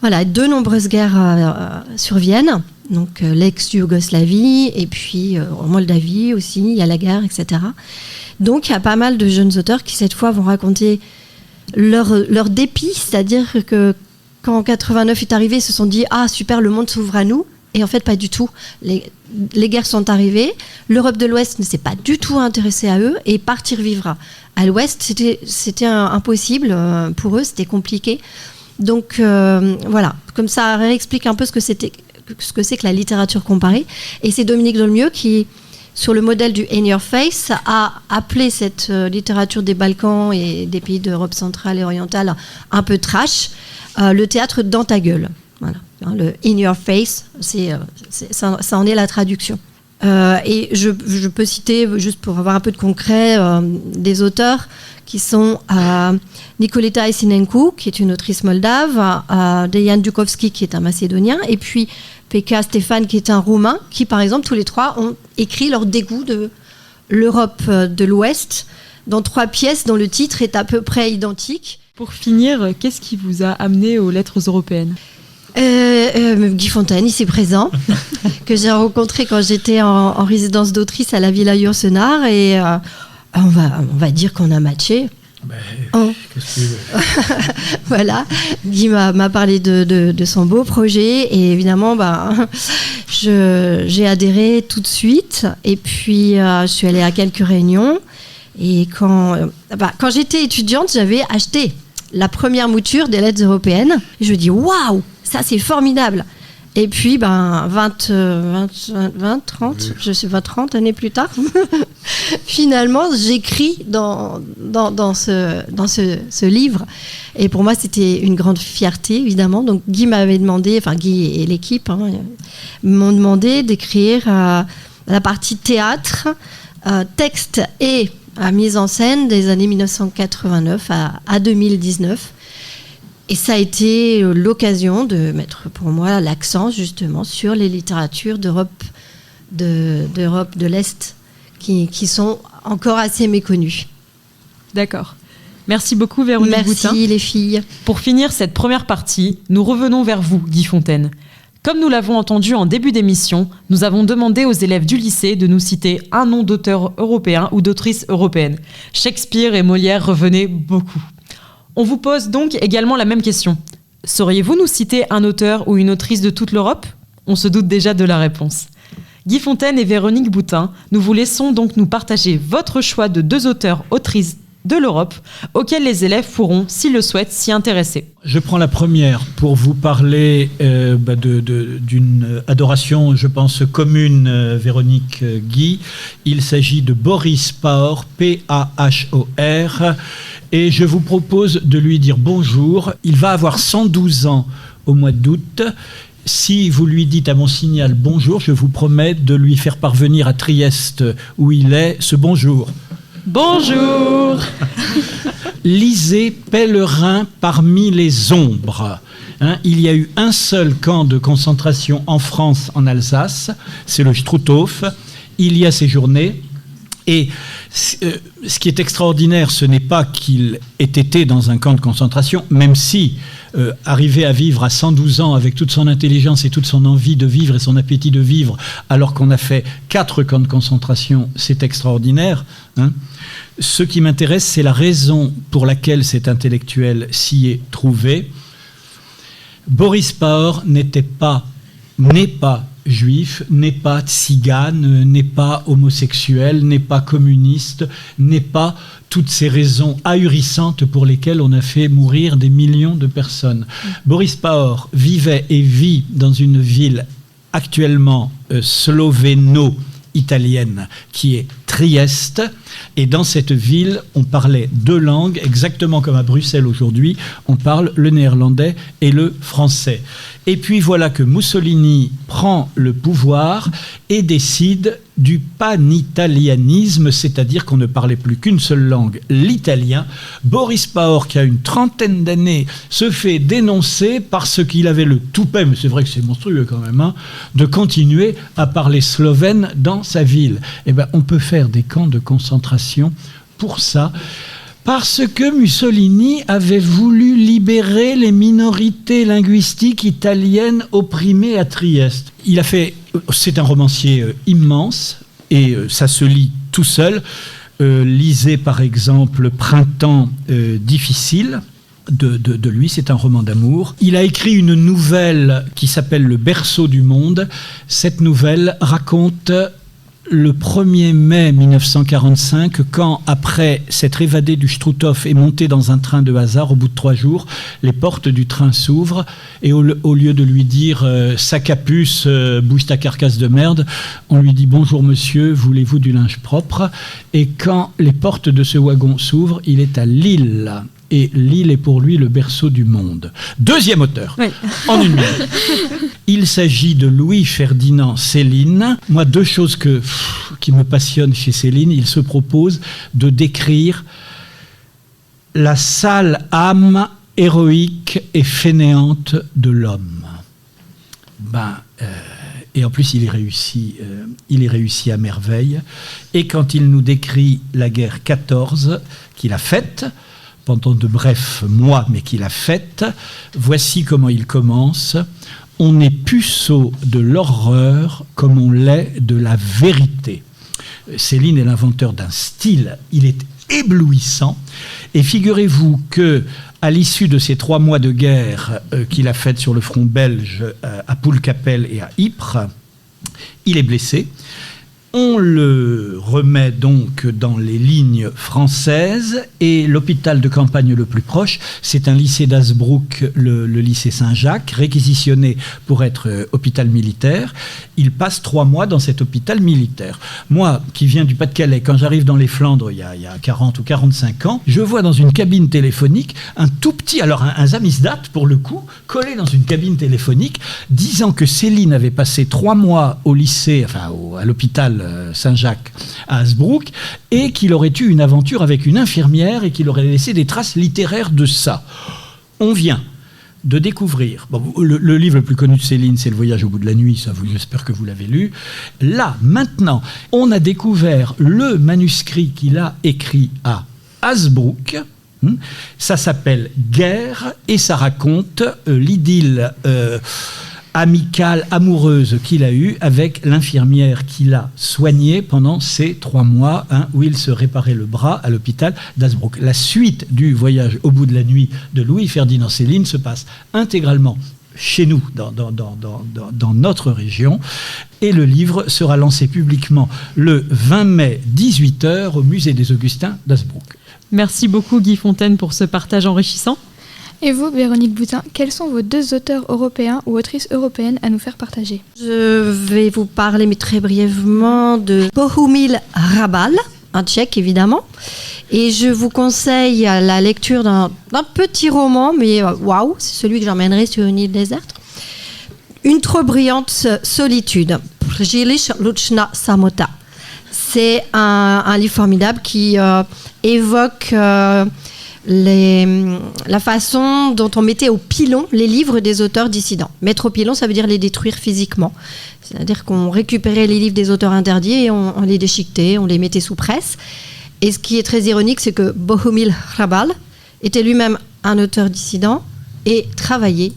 voilà, de nombreuses guerres surviennent. Donc l'ex-Yougoslavie, et puis en Moldavie aussi, il y a la guerre, etc. Donc il y a pas mal de jeunes auteurs qui, cette fois, vont raconter leur dépit, c'est-à-dire que quand 89 est arrivé, ils se sont dit « Ah, super, le monde s'ouvre à nous ». Et en fait, pas du tout. Les guerres sont arrivées. L'Europe de l'Ouest ne s'est pas du tout intéressée à eux et partir vivre à l'Ouest, c'était impossible pour eux, c'était compliqué. Donc voilà, comme ça réexplique un peu ce que c'est que la littérature comparée. Et c'est Dominique Dolmieux qui, sur le modèle du In Your Face, a appelé cette littérature des Balkans et des pays d'Europe centrale et orientale un peu trash, le théâtre dans ta gueule. Voilà. Le In Your Face, ça en est la traduction. Et je peux citer, juste pour avoir un peu de concret, des auteurs qui sont Nicoleta Esinencu, qui est une autrice moldave, Dejan Dukovski, qui est un macédonien, et puis Pekka Stefan, qui est un roumain, qui, par exemple, tous les 3 ont écrit leur dégoût de l'Europe de l'Ouest dans 3 pièces dont le titre est à peu près identique. Pour finir, qu'est-ce qui vous a amené aux lettres européennes ? Guy Fontaine, ici présent, que j'ai rencontré quand j'étais en résidence d'autrice à la Villa Yourcenar, et on va dire qu'on a matché. Qu'est-ce que tu veux ? Voilà, Guy m'a parlé de son beau projet, et évidemment, j'ai adhéré tout de suite, et puis je suis allée à quelques réunions, et quand j'étais étudiante, j'avais acheté la première mouture des lettres européennes, et je me dis waouh, ça c'est formidable. Et puis 30 années plus tard, finalement j'écris dans ce livre, et pour moi c'était une grande fierté évidemment. Donc Guy m'avait demandé, Guy et l'équipe m'ont demandé d'écrire la partie théâtre, texte et mise en scène des années 1989 à 2019. Et ça a été l'occasion de mettre pour moi l'accent justement sur les littératures d'Europe de l'Est qui sont encore assez méconnues. D'accord. Merci beaucoup Véronique Boutin. Merci les filles. Pour finir cette première partie, nous revenons vers vous, Guy Fontaine. Comme nous l'avons entendu en début d'émission, nous avons demandé aux élèves du lycée de nous citer un nom d'auteur européen ou d'autrice européenne. Shakespeare et Molière revenaient beaucoup. On vous pose donc également la même question. Sauriez-vous nous citer un auteur ou une autrice de toute l'Europe ? On se doute déjà de la réponse. Guy Fontaine et Véronique Boutin, nous vous laissons donc nous partager votre choix de 2 auteurs, autrices de l'Europe, auxquels les élèves pourront, s'ils le souhaitent, s'y intéresser. Je prends la première pour vous parler d'une adoration, je pense, commune, Véronique Guy. Il s'agit de Boris Pahor, P-A-H-O-R, et je vous propose de lui dire bonjour. Il va avoir 112 ans au mois d'août. Si vous lui dites à mon signal bonjour, je vous promets de lui faire parvenir à Trieste, où il est, ce bonjour. Bonjour. Lisez Pèlerin parmi les ombres. Il y a eu un seul camp de concentration en France, en Alsace, c'est le Struthof. Il y a séjourné Et ce qui est extraordinaire, ce n'est pas qu'il ait été dans un camp de concentration, même si arriver à vivre à 112 ans avec toute son intelligence et toute son envie de vivre et son appétit de vivre, alors qu'on a fait 4 camps de concentration, c'est extraordinaire. Hein. Ce qui m'intéresse, c'est la raison pour laquelle cet intellectuel s'y est trouvé. Boris Pahor n'est pas juif, n'est pas tzigane, n'est pas homosexuel, n'est pas communiste, n'est pas toutes ces raisons ahurissantes pour lesquelles on a fait mourir des millions de personnes. Boris Pahor vivait et vit dans une ville actuellement slovéno-italienne qui est Trieste, et dans cette ville, on parlait 2 langues, exactement comme à Bruxelles aujourd'hui, on parle le néerlandais et le français. Et puis voilà que Mussolini prend le pouvoir et décide du panitalianisme, c'est-à-dire qu'on ne parlait plus qu'une seule langue, l'italien. Boris Pahor, qui a une 30aine d'années, se fait dénoncer parce qu'il avait le toupet, mais c'est vrai que c'est monstrueux quand même, hein, de continuer à parler slovène dans sa ville. Eh bien, on peut faire des camps de concentration pour ça, parce que Mussolini avait voulu libérer les minorités linguistiques italiennes opprimées à Trieste. C'est un romancier immense, et ça se lit tout seul. Lisez par exemple Printemps difficile de lui, c'est un roman d'amour. Il a écrit une nouvelle qui s'appelle Le berceau du monde. Cette nouvelle raconte le 1er mai 1945, quand, après s'être évadé du Struthof et monté dans un train de hasard, au bout de 3 jours, les portes du train s'ouvrent et au lieu de lui dire « sac à puce, bouge ta carcasse de merde », on lui dit « bonjour monsieur, voulez-vous du linge propre ?» Et quand les portes de ce wagon s'ouvrent, il est à Lille. Et Lille est pour lui le berceau du monde. 2e auteur, oui. En 1 minute. Il s'agit de Louis-Ferdinand Céline. Moi, 2 choses qui me passionnent chez Céline. Il se propose de décrire la sale âme héroïque et fainéante de l'homme. Et en plus, il est réussi à merveille. Et quand il nous décrit la guerre 14 qu'il a faite, pendant de brefs mois, mais qu'il a faite, voici comment il commence. On est puceau de l'horreur comme on l'est de la vérité. Céline est l'inventeur d'un style, il est éblouissant. Et figurez-vous que, à l'issue de ces 3 mois de guerre qu'il a faites sur le front belge à Poelcapelle et à Ypres, il est blessé. On le remet donc dans les lignes françaises et l'hôpital de campagne le plus proche, c'est un lycée d'Hazebrouck, le lycée Saint-Jacques, réquisitionné pour être hôpital militaire. Il passe 3 mois dans cet hôpital militaire. Moi, qui viens du Pas-de-Calais, quand j'arrive dans les Flandres il y a 40 ou 45 ans, je vois dans une cabine téléphonique un tout petit, alors un samizdat pour le coup, collé dans une cabine téléphonique, disant que Céline avait passé 3 mois au lycée, à l'hôpital Saint-Jacques à Hazebrouck, et qu'il aurait eu une aventure avec une infirmière et qu'il aurait laissé des traces littéraires de ça. On vient de découvrir, le livre le plus connu de Céline, c'est Le Voyage au bout de la nuit, ça, j'espère que vous l'avez lu. Là, maintenant, on a découvert le manuscrit qu'il a écrit à Hazebrouck. Ça s'appelle Guerre et ça raconte l'idylle amicale, amoureuse qu'il a eue avec l'infirmière qu'il a soignée pendant ces 3 mois où il se réparait le bras à l'hôpital d'Hazebrouck. La suite du Voyage au bout de la nuit de Louis-Ferdinand Céline se passe intégralement chez nous, dans notre région, et le livre sera lancé publiquement le 20 mai, 18h, au musée des Augustins d'Hazebrouck. Merci beaucoup Guy Fontaine pour ce partage enrichissant. Et vous, Véronique Boutin, quels sont vos 2 auteurs européens ou autrices européennes à nous faire partager ? Je vais vous parler, mais très brièvement, de Bohumil Hrabal, un Tchèque évidemment. Et je vous conseille la lecture d'un petit roman, mais waouh, c'est celui que j'emmènerai sur une île déserte. Une trop brillante solitude, Příliš lučná samota. C'est un livre formidable qui évoque la façon dont on mettait au pilon les livres des auteurs dissidents. Mettre au pilon, ça veut dire les détruire physiquement. C'est-à-dire qu'on récupérait les livres des auteurs interdits et on les déchiquetait, on les mettait sous presse. Et ce qui est très ironique, c'est que Bohumil Hrabal était lui-même un auteur dissident et travaillait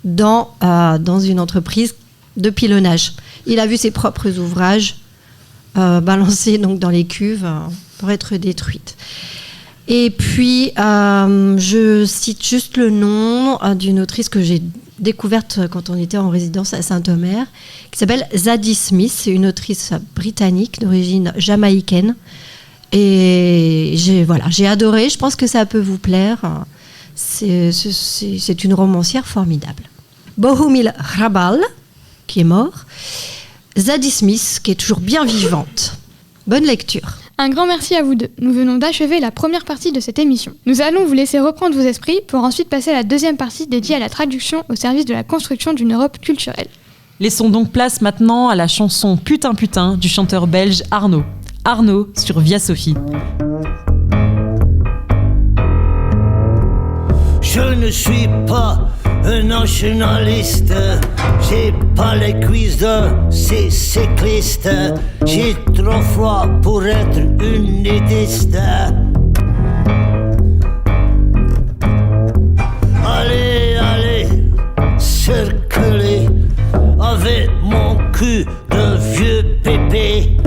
dans une entreprise de pilonnage. Il a vu ses propres ouvrages balancés donc dans les cuves pour être détruites. Et puis, je cite juste le nom d'une autrice que j'ai découverte quand on était en résidence à Saint-Omer, qui s'appelle Zadie Smith. C'est une autrice britannique d'origine jamaïcaine. Et j'ai adoré. Je pense que ça peut vous plaire. C'est une romancière formidable. Bohumil Hrabal, qui est mort. Zadie Smith, qui est toujours bien vivante. Bonne lecture. Un grand merci à vous deux. Nous venons d'achever la première partie de cette émission. Nous allons vous laisser reprendre vos esprits pour ensuite passer à la deuxième partie dédiée à la traduction au service de la construction d'une Europe culturelle. Laissons donc place maintenant à la chanson Putain Putain du chanteur belge Arnaud. Arnaud sur Via Sophie. Je ne suis pas un nationaliste, j'ai pas les cuisses de ces cyclistes, j'ai trop froid pour être unitiste. Allez, allez, circulez avec mon cul de vieux pépé.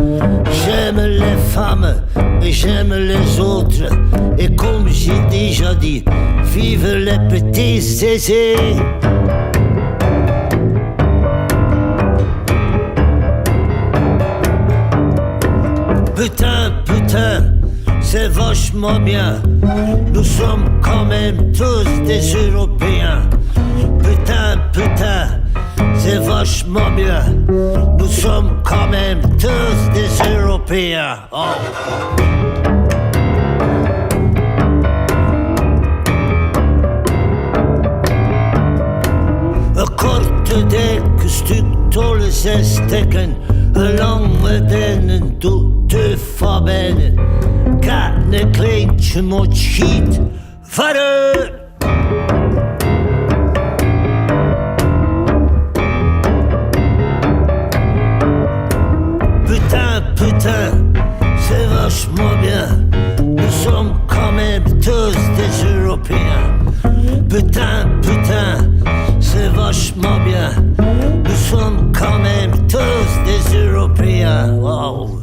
J'aime les femmes et j'aime les autres. Et comme j'ai déjà dit, vive les petits zézés. Putain, putain, c'est vachement bien. Nous sommes quand même tous des Européens. Putain, putain, c'est vachement bien. Nous sommes quand même tous des Européens. Oh. Kort dek stykktål zesteken, lang med den dote faben. Katne kleintje mot skit, vader! Putain, putain, c'est vachement bien. Nous sommes quand même tous des Européens. Putain, putain, c'est vachement bien. Nous sommes quand même tous des Européens. Wow.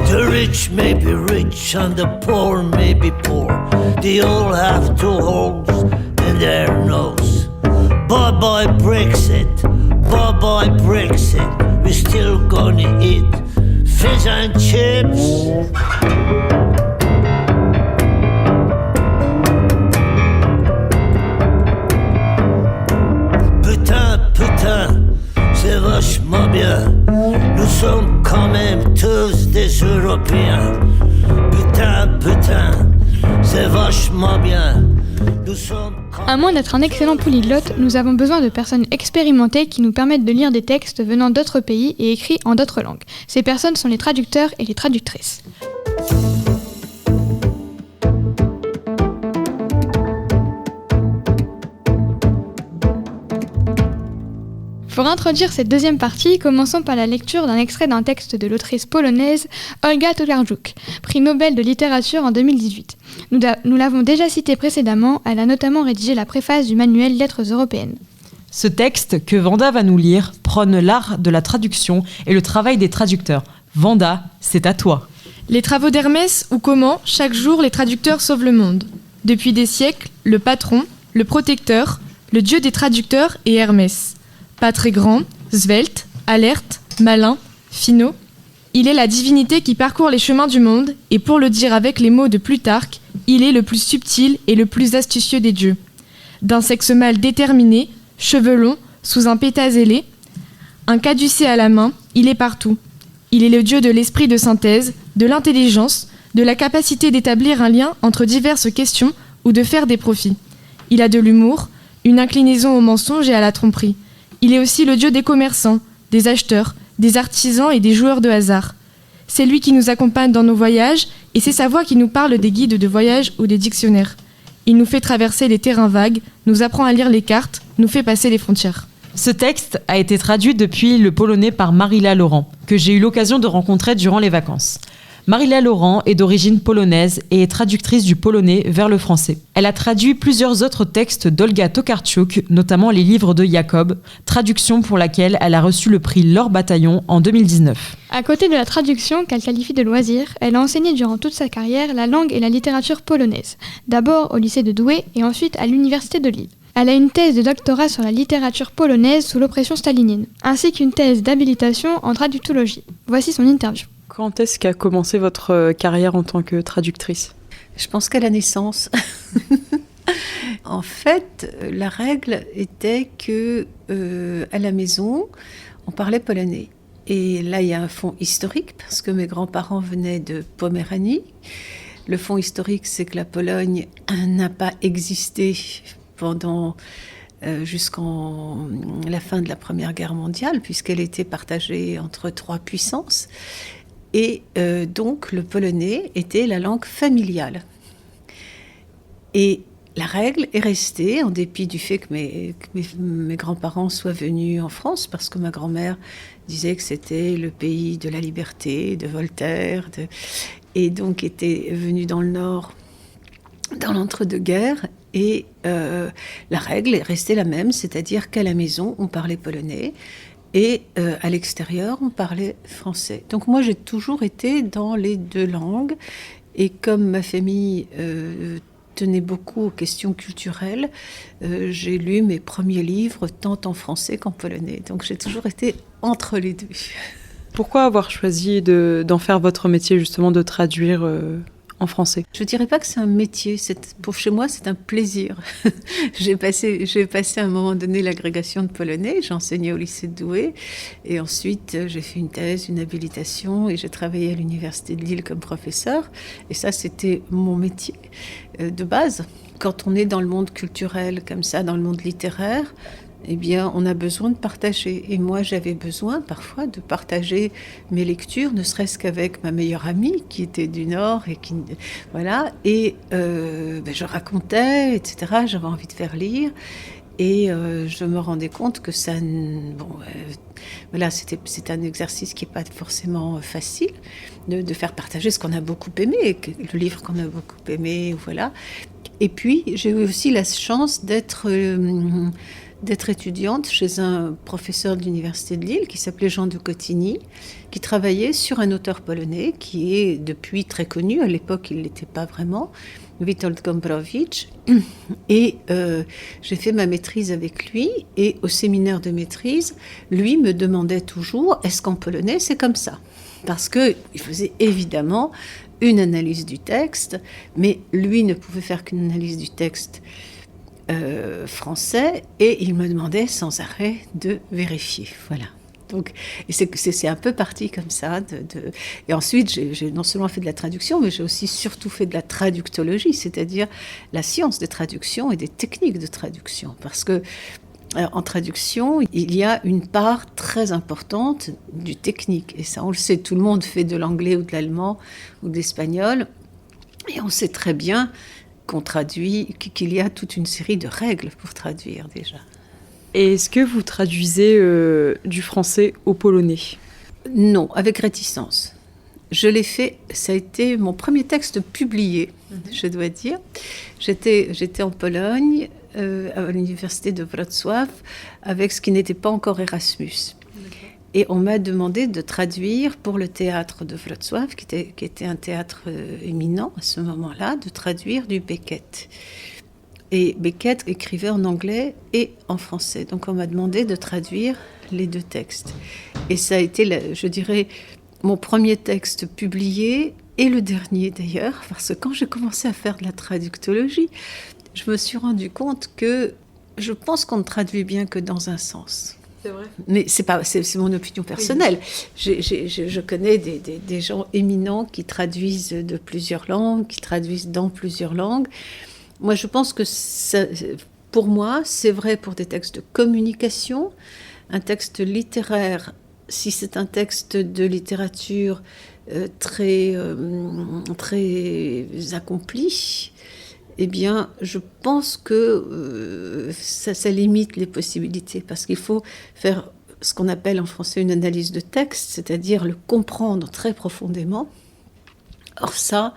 The rich may be rich and the poor may be poor. They all have two holes in their nose. Bye bye Brexit, bye bye Brexit. We're still gonna eat fish and chips. Putain, putain, c'est vachement bien. Nous sommes quand même tous des Européens. Putain, putain, c'est vachement bien. Nous sommes... À moins d'être un excellent polyglotte, nous avons besoin de personnes expérimentées qui nous permettent de lire des textes venant d'autres pays et écrits en d'autres langues. Ces personnes sont les traducteurs et les traductrices. Pour introduire cette deuxième partie, commençons par la lecture d'un extrait d'un texte de l'autrice polonaise Olga Tokarczuk, prix Nobel de littérature en 2018. Nous l'avons déjà cité précédemment, elle a notamment rédigé la préface du manuel Lettres européennes. Ce texte, que Vanda va nous lire, prône l'art de la traduction et le travail des traducteurs. Vanda, c'est à toi. Les travaux d'Hermès ou comment, chaque jour, les traducteurs sauvent le monde. Depuis des siècles, le patron, le protecteur, le dieu des traducteurs est Hermès. Pas très grand, svelte, alerte, malin, finaud. Il est la divinité qui parcourt les chemins du monde, et pour le dire avec les mots de Plutarque, il est le plus subtil et le plus astucieux des dieux. D'un sexe mâle déterminé, cheveux longs, sous un pétase ailé, un caducée à la main, il est partout. Il est le dieu de l'esprit de synthèse, de l'intelligence, de la capacité d'établir un lien entre diverses questions ou de faire des profits. Il a de l'humour, une inclinaison au mensonge et à la tromperie. Il est aussi le dieu des commerçants, des acheteurs, des artisans et des joueurs de hasard. C'est lui qui nous accompagne dans nos voyages et c'est sa voix qui nous parle des guides de voyage ou des dictionnaires. Il nous fait traverser les terrains vagues, nous apprend à lire les cartes, nous fait passer les frontières. Ce texte a été traduit depuis le polonais par Marilla Laurent, que j'ai eu l'occasion de rencontrer durant les vacances. Marilla Laurent est d'origine polonaise et est traductrice du polonais vers le français. Elle a traduit plusieurs autres textes d'Olga Tokarczuk, notamment les livres de Jacob, traduction pour laquelle elle a reçu le prix L'Or Bataillon en 2019. À côté de la traduction qu'elle qualifie de loisir, elle a enseigné durant toute sa carrière la langue et la littérature polonaise, d'abord au lycée de Douai et ensuite à l'université de Lille. Elle a une thèse de doctorat sur la littérature polonaise sous l'oppression stalinine, ainsi qu'une thèse d'habilitation en traductologie. Voici son interview. Quand est-ce qu'a commencé votre carrière en tant que traductrice ? Je pense qu'à la naissance. En fait, la règle était que à la maison, on parlait polonais. Et là, il y a un fond historique, parce que mes grands-parents venaient de Poméranie. Le fond historique, c'est que la Pologne n'a pas existé pendant jusqu'en la fin de la Première Guerre mondiale, puisqu'elle était partagée entre 3 puissances. Et donc, le polonais était la langue familiale. Et la règle est restée, en dépit du fait que mes grands-parents soient venus en France, parce que ma grand-mère disait que c'était le pays de la liberté, de Voltaire, et donc était venue dans le Nord, dans l'entre-deux-guerres. Et la règle est restée la même, c'est-à-dire qu'à la maison, on parlait polonais, et à l'extérieur, on parlait français. Donc moi, j'ai toujours été dans les 2 langues. Et comme ma famille tenait beaucoup aux questions culturelles, j'ai lu mes premiers livres tant en français qu'en polonais. Donc j'ai toujours été entre les 2. Pourquoi avoir choisi d'en faire votre métier, justement, de traduire en français ? Je ne dirais pas que c'est un métier. Chez moi, c'est un plaisir. J'ai passé à un moment donné l'agrégation de polonais. J'ai enseigné au lycée de Douai. Et ensuite, j'ai fait une thèse, une habilitation. Et j'ai travaillé à l'université de Lille comme professeur. Et ça, c'était mon métier de base. Quand on est dans le monde culturel, comme ça, dans le monde littéraire, eh bien, on a besoin de partager. Et moi, j'avais besoin parfois de partager mes lectures, ne serait-ce qu'avec ma meilleure amie qui était du Nord et qui, voilà. Et je racontais, etc. J'avais envie de faire lire. Et je me rendais compte que ça, voilà, c'est un exercice qui n'est pas forcément facile de faire partager ce qu'on a beaucoup aimé, le livre qu'on a beaucoup aimé, voilà. Et puis, j'ai eu aussi la chance d'être étudiante chez un professeur de l'université de Lille qui s'appelait Jean de Cotigny, qui travaillait sur un auteur polonais qui est depuis très connu. À l'époque, il ne l'était pas vraiment, Witold Gombrowicz. Et j'ai fait ma maîtrise avec lui. Et au séminaire de maîtrise, lui me demandait toujours « Est-ce qu'en polonais, c'est comme ça ?» Parce qu'il faisait évidemment une analyse du texte, mais lui ne pouvait faire qu'une analyse du texte français, et il me demandait sans arrêt de vérifier. Voilà. Donc, et c'est un peu parti comme ça. Et ensuite, j'ai non seulement fait de la traduction, mais j'ai aussi surtout fait de la traductologie, c'est-à-dire la science des traductions et des techniques de traduction. Parce que en traduction, il y a une part très importante du technique. Et ça, on le sait, tout le monde fait de l'anglais ou de l'allemand ou de l'espagnol. Et on sait très bien qu'on traduit, qu'il y a toute une série de règles pour traduire déjà. Et est-ce que vous traduisez du français au polonais ? Non, avec réticence. Je l'ai fait, ça a été mon premier texte publié, je dois dire. J'étais en Pologne, à l'université de Wrocław, avec ce qui n'était pas encore Erasmus. Et on m'a demandé de traduire pour le théâtre de Wrocław, qui était un théâtre éminent à ce moment-là, de traduire du Beckett. Et Beckett écrivait en anglais et en français. Donc on m'a demandé de traduire les 2 textes. Et ça a été, je dirais, mon premier texte publié, et le dernier d'ailleurs, parce que quand j'ai commencé à faire de la traductologie, je me suis rendu compte que je pense qu'on ne traduit bien que dans un sens. C'est vrai. Mais c'est mon opinion personnelle. Oui. Je connais des gens éminents qui traduisent de plusieurs langues, qui traduisent dans plusieurs langues. Moi, je pense que pour moi, c'est vrai pour des textes de communication. Un texte littéraire, si c'est un texte de littérature très accompli, eh bien, je pense que ça limite les possibilités, parce qu'il faut faire ce qu'on appelle en français une analyse de texte, c'est-à-dire le comprendre très profondément. Or ça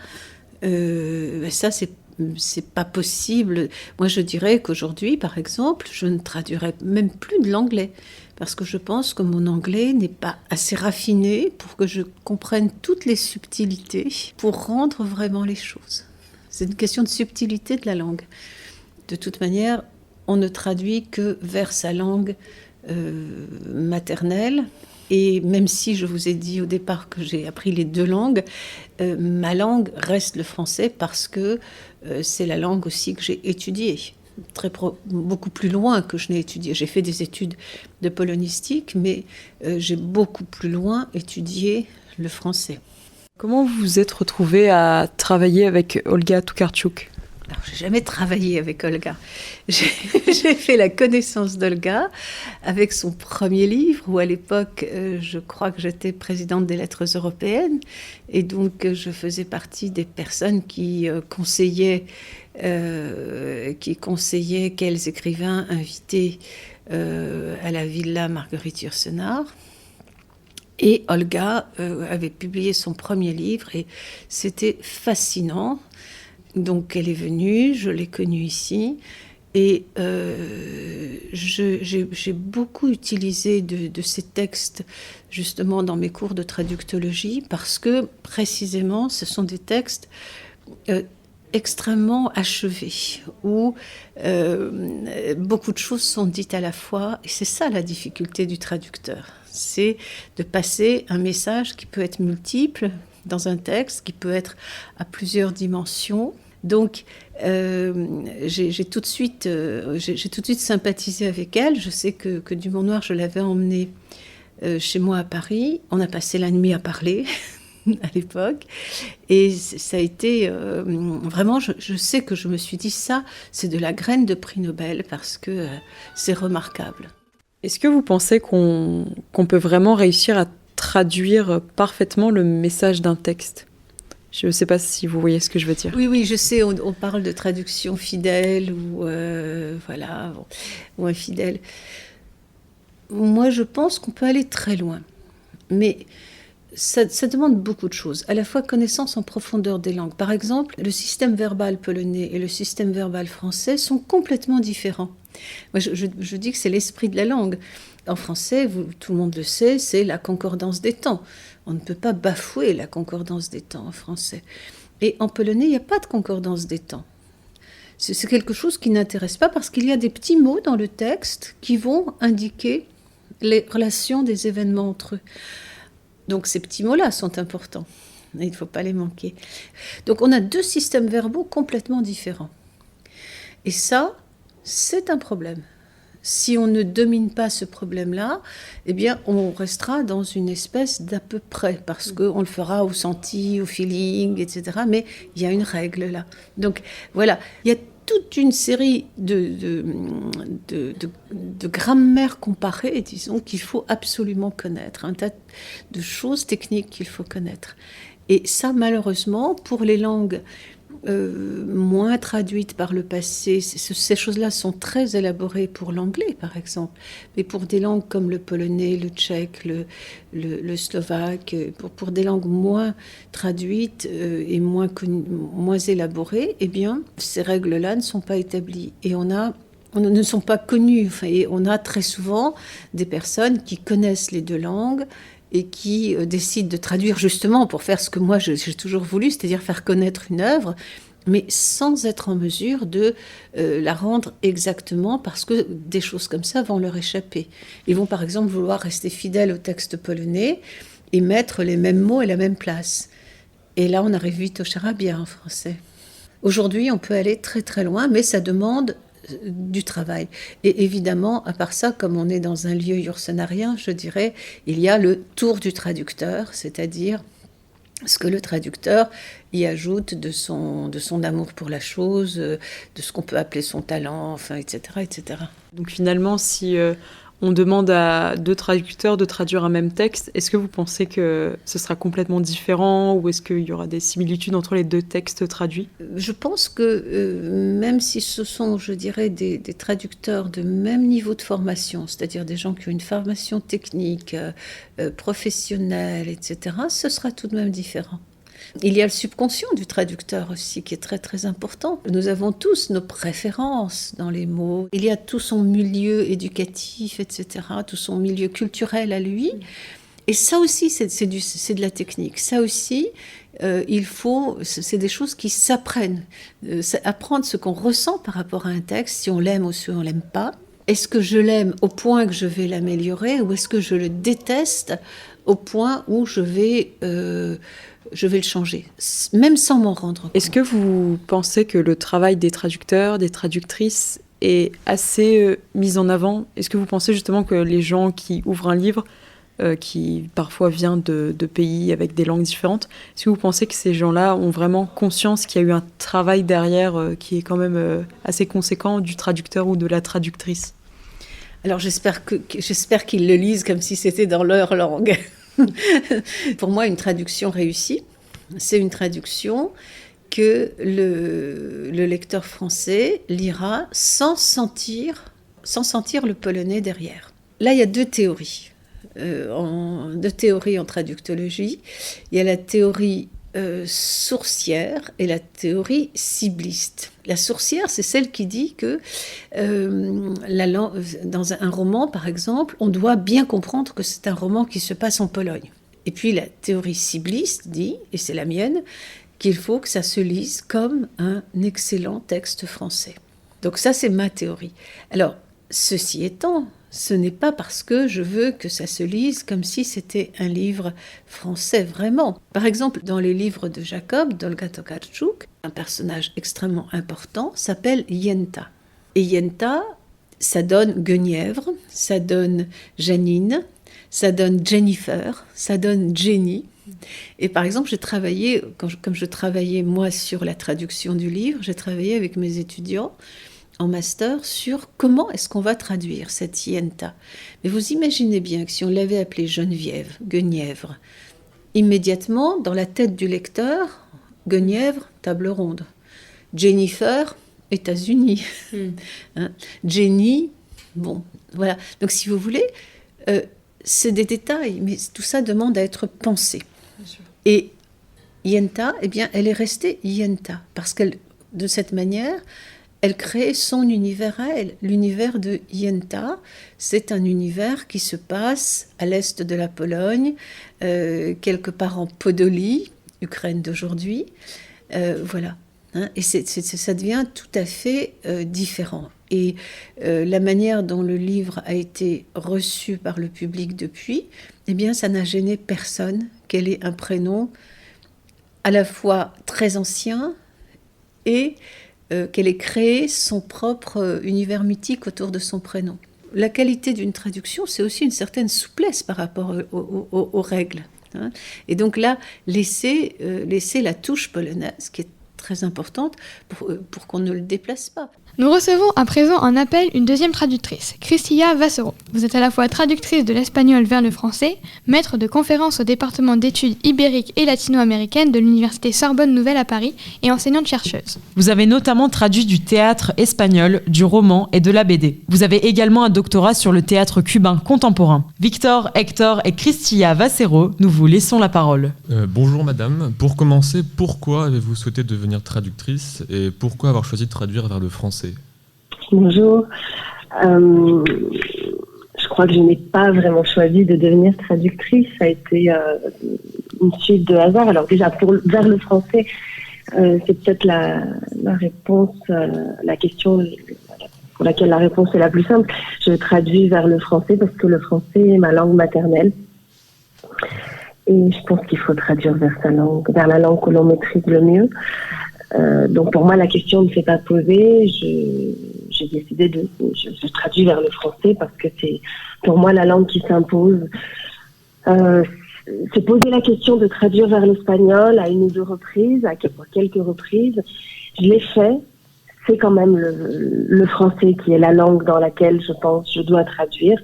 c'est pas possible. Moi, je dirais qu'aujourd'hui, par exemple, je ne traduirais même plus de l'anglais, parce que je pense que mon anglais n'est pas assez raffiné pour que je comprenne toutes les subtilités pour rendre vraiment les choses. C'est une question de subtilité de la langue. De toute manière, on ne traduit que vers sa langue maternelle. Et même si je vous ai dit au départ que j'ai appris les 2 langues, ma langue reste le français parce que c'est la langue aussi que j'ai étudiée. Beaucoup plus loin que je n'ai étudié. J'ai fait des études de polonistique, mais j'ai beaucoup plus loin étudié le français. Comment vous vous êtes retrouvée à travailler avec Olga Tokarczuk ? Alors, j'ai jamais travaillé avec Olga. J'ai fait la connaissance d'Olga avec son premier livre, où à l'époque, je crois que j'étais présidente des lettres européennes, et donc je faisais partie des personnes qui conseillaient quels écrivains inviter à la Villa Marguerite Yourcenar. Et Olga avait publié son premier livre et c'était fascinant. Donc elle est venue, je l'ai connue ici et j'ai beaucoup utilisé de ces textes justement dans mes cours de traductologie parce que précisément ce sont des textes extrêmement achevés où beaucoup de choses sont dites à la fois et c'est ça la difficulté du traducteur. C'est de passer un message qui peut être multiple dans un texte, qui peut être à plusieurs dimensions. Donc, j'ai tout de suite sympathisé avec elle. Je sais que Dumont Noir, je l'avais emmenée chez moi à Paris. On a passé la nuit à parler à l'époque. Et ça a été vraiment, je sais que je me suis dit ça, c'est de la graine de prix Nobel parce que c'est remarquable. Est-ce que vous pensez qu'on peut vraiment réussir à traduire parfaitement le message d'un texte ? Je ne sais pas si vous voyez ce que je veux dire. Oui, je sais, on parle de traduction fidèle ou infidèle. Moi, je pense qu'on peut aller très loin. Mais ça demande beaucoup de choses. À la fois connaissance en profondeur des langues. Par exemple, le système verbal polonais et le système verbal français sont complètement différents. Moi, je dis que c'est l'esprit de la langue. En français, tout le monde le sait, c'est la concordance des temps. On ne peut pas bafouer la concordance des temps en français. Et en polonais, il n'y a pas de concordance des temps. C'est quelque chose qui n'intéresse pas parce qu'il y a des petits mots dans le texte qui vont indiquer les relations des événements entre eux. Donc ces petits mots-là sont importants. Il ne faut pas les manquer. Donc on a 2 systèmes verbaux complètement différents. Et ça, c'est un problème. Si on ne domine pas ce problème-là, eh bien, on restera dans une espèce d'à peu près, parce qu'on le fera au senti, au feeling, etc. Mais il y a une règle là. Donc voilà, il y a toute une série de grammaire comparée, disons, qu'il faut absolument connaître. Un tas de choses techniques qu'il faut connaître. Et ça, malheureusement, pour les langues moins traduites par le passé, ces choses-là sont très élaborées pour l'anglais, par exemple. Mais pour des langues comme le polonais, le tchèque, le slovaque, pour des langues moins traduites et moins élaborées, eh bien, ces règles-là ne sont pas établies. Et ne sont pas connues. Et on a très souvent des personnes qui connaissent les 2 langues et qui décident de traduire justement pour faire ce que moi j'ai toujours voulu, c'est-à-dire faire connaître une œuvre, mais sans être en mesure de la rendre exactement, parce que des choses comme ça vont leur échapper. Ils vont par exemple vouloir rester fidèles au texte polonais et mettre les mêmes mots à la même place. Et là, on arrive vite au charabia en français. Aujourd'hui, on peut aller très très loin, mais ça demande du travail. Et évidemment, à part ça, comme on est dans un lieu yourcenarien, je dirais, il y a le tour du traducteur, c'est-à-dire ce que le traducteur y ajoute de son amour pour la chose, de ce qu'on peut appeler son talent, enfin, etc., etc. Donc finalement, si on demande à 2 traducteurs de traduire un même texte. Est-ce que vous pensez que ce sera complètement différent ou est-ce qu'il y aura des similitudes entre les 2 textes traduits ? Je pense que même si ce sont, je dirais, des traducteurs de même niveau de formation, c'est-à-dire des gens qui ont une formation technique, professionnelle, etc., ce sera tout de même différent. Il y a le subconscient du traducteur aussi qui est très très important. Nous avons tous nos préférences dans les mots. Il y a tout son milieu éducatif, etc., tout son milieu culturel à lui. Et ça aussi, c'est de la technique. Ça aussi, c'est des choses qui s'apprennent. Apprendre ce qu'on ressent par rapport à un texte, si on l'aime ou si on l'aime pas. Est-ce que je l'aime au point que je vais l'améliorer ou est-ce que je le déteste au point où je vais le changer, même sans m'en rendre compte. Est-ce que vous pensez que le travail des traducteurs, des traductrices est assez mis en avant ? Est-ce que vous pensez justement que les gens qui ouvrent un livre, qui parfois vient de pays avec des langues différentes, est-ce que vous pensez que ces gens-là ont vraiment conscience qu'il y a eu un travail derrière qui est quand même assez conséquent du traducteur ou de la traductrice ? Alors j'espère qu'ils le lisent comme si c'était dans leur langue. Pour moi, une traduction réussie, c'est une traduction que le lecteur français lira sans sentir le polonais derrière. Là, il y a 2 théories. 2 théories en traductologie. Il y a la théorie sourcière et la théorie cibliste. La sourcière, c'est celle qui dit que dans un roman, par exemple, on doit bien comprendre que c'est un roman qui se passe en Pologne. Et puis la théorie cibliste dit, et c'est la mienne, qu'il faut que ça se lise comme un excellent texte français. Donc ça, c'est ma théorie. Alors, ceci étant, ce n'est pas parce que je veux que ça se lise comme si c'était un livre français vraiment. Par exemple, dans les livres de Jacob, d'Olga Tokarczuk, un personnage extrêmement important s'appelle Yenta. Et Yenta, ça donne Guenièvre, ça donne Janine, ça donne Jennifer, ça donne Jenny. Et par exemple, comme je travaillais moi sur la traduction du livre, j'ai travaillé avec mes étudiants en master sur comment est-ce qu'on va traduire cette Yenta. Mais vous imaginez bien que si on l'avait appelée Geneviève, Guenièvre, immédiatement, dans la tête du lecteur, Guenièvre, table ronde. Jennifer, États-Unis. Hein? Jenny, bon, voilà. Donc si vous voulez, c'est des détails, mais tout ça demande à être pensé. Et Yenta, eh bien, elle est restée Yenta, parce qu'elle, de cette manière, elle crée son univers à elle. L'univers de Yenta, c'est un univers qui se passe à l'est de la Pologne, quelque part en Podolie, Ukraine d'aujourd'hui. Voilà. Hein, et ça devient tout à fait différent. Et la manière dont le livre a été reçu par le public depuis, eh bien, ça n'a gêné personne qu'elle ait un prénom à la fois très ancien et qu'elle ait créé son propre univers mythique autour de son prénom. La qualité d'une traduction, c'est aussi une certaine souplesse par rapport aux règles. Hein. Et donc là, laisser la touche polonaise, qui est très importante, pour qu'on ne le déplace pas. Nous recevons à présent un appel, une deuxième traductrice, Cristina Vassero. Vous êtes à la fois traductrice de l'espagnol vers le français, maître de conférences au département d'études ibériques et latino-américaines de l'université Sorbonne Nouvelle à Paris et enseignante-chercheuse. Vous avez notamment traduit du théâtre espagnol, du roman et de la BD. Vous avez également un doctorat sur le théâtre cubain contemporain. Victor, Hector et Cristina Vassero, nous vous laissons la parole. Bonjour madame. Pour commencer, pourquoi avez-vous souhaité devenir traductrice et pourquoi avoir choisi de traduire vers le français ? Bonjour. Je crois que je n'ai pas vraiment choisi de devenir traductrice. Ça a été une suite de hasard. Alors déjà, vers le français, c'est peut-être la réponse, la question pour laquelle la réponse est la plus simple. Je traduis vers le français parce que le français est ma langue maternelle. Et je pense qu'il faut traduire vers la langue que l'on maîtrise le mieux. Donc pour moi, la question ne s'est pas posée. J'ai décidé je traduis vers le français parce que c'est pour moi la langue qui s'impose. Se poser la question de traduire vers l'espagnol à une ou deux reprises, à quelques reprises. Je l'ai fait. c'est quand même le français qui est la langue dans laquelle je dois traduire.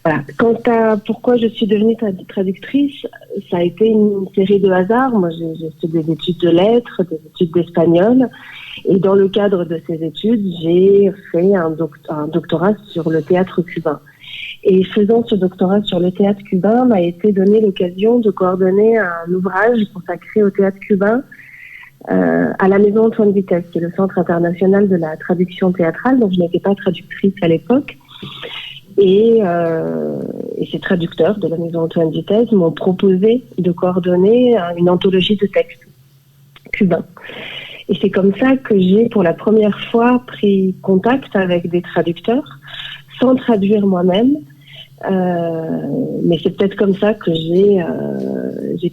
Voilà. Quant à pourquoi je suis devenue traductrice, ça a été une série de hasards. Moi, j'ai fait des études de lettres, des études d'espagnol. Et dans le cadre de ces études, j'ai fait un doctorat sur le théâtre cubain. Et faisant ce doctorat sur le théâtre cubain, m'a été donnée l'occasion de coordonner un ouvrage consacré au théâtre cubain à la Maison Antoine Vitesse, qui est le Centre international de la traduction théâtrale. Donc, je n'étais pas traductrice à l'époque. Et ces traducteurs de la Maison Antoine Vitesse m'ont proposé de coordonner une anthologie de textes cubains. Et c'est comme ça que j'ai pour la première fois pris contact avec des traducteurs, sans traduire moi-même. Mais c'est peut-être comme ça que j'ai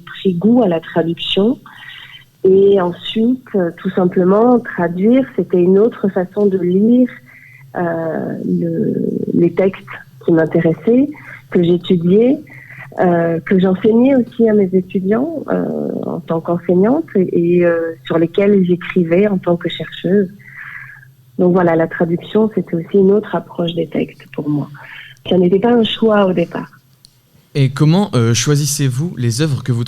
pris goût à la traduction. Et ensuite, tout simplement, traduire, c'était une autre façon de lire les textes qui m'intéressaient, que j'étudiais, que j'enseignais aussi à mes étudiants en tant qu'enseignante et sur lesquels j'écrivais en tant que chercheuse. Donc voilà, la traduction, c'était aussi une autre approche des textes pour moi. Ça n'était pas un choix au départ. Et comment choisissez-vous les œuvres que vous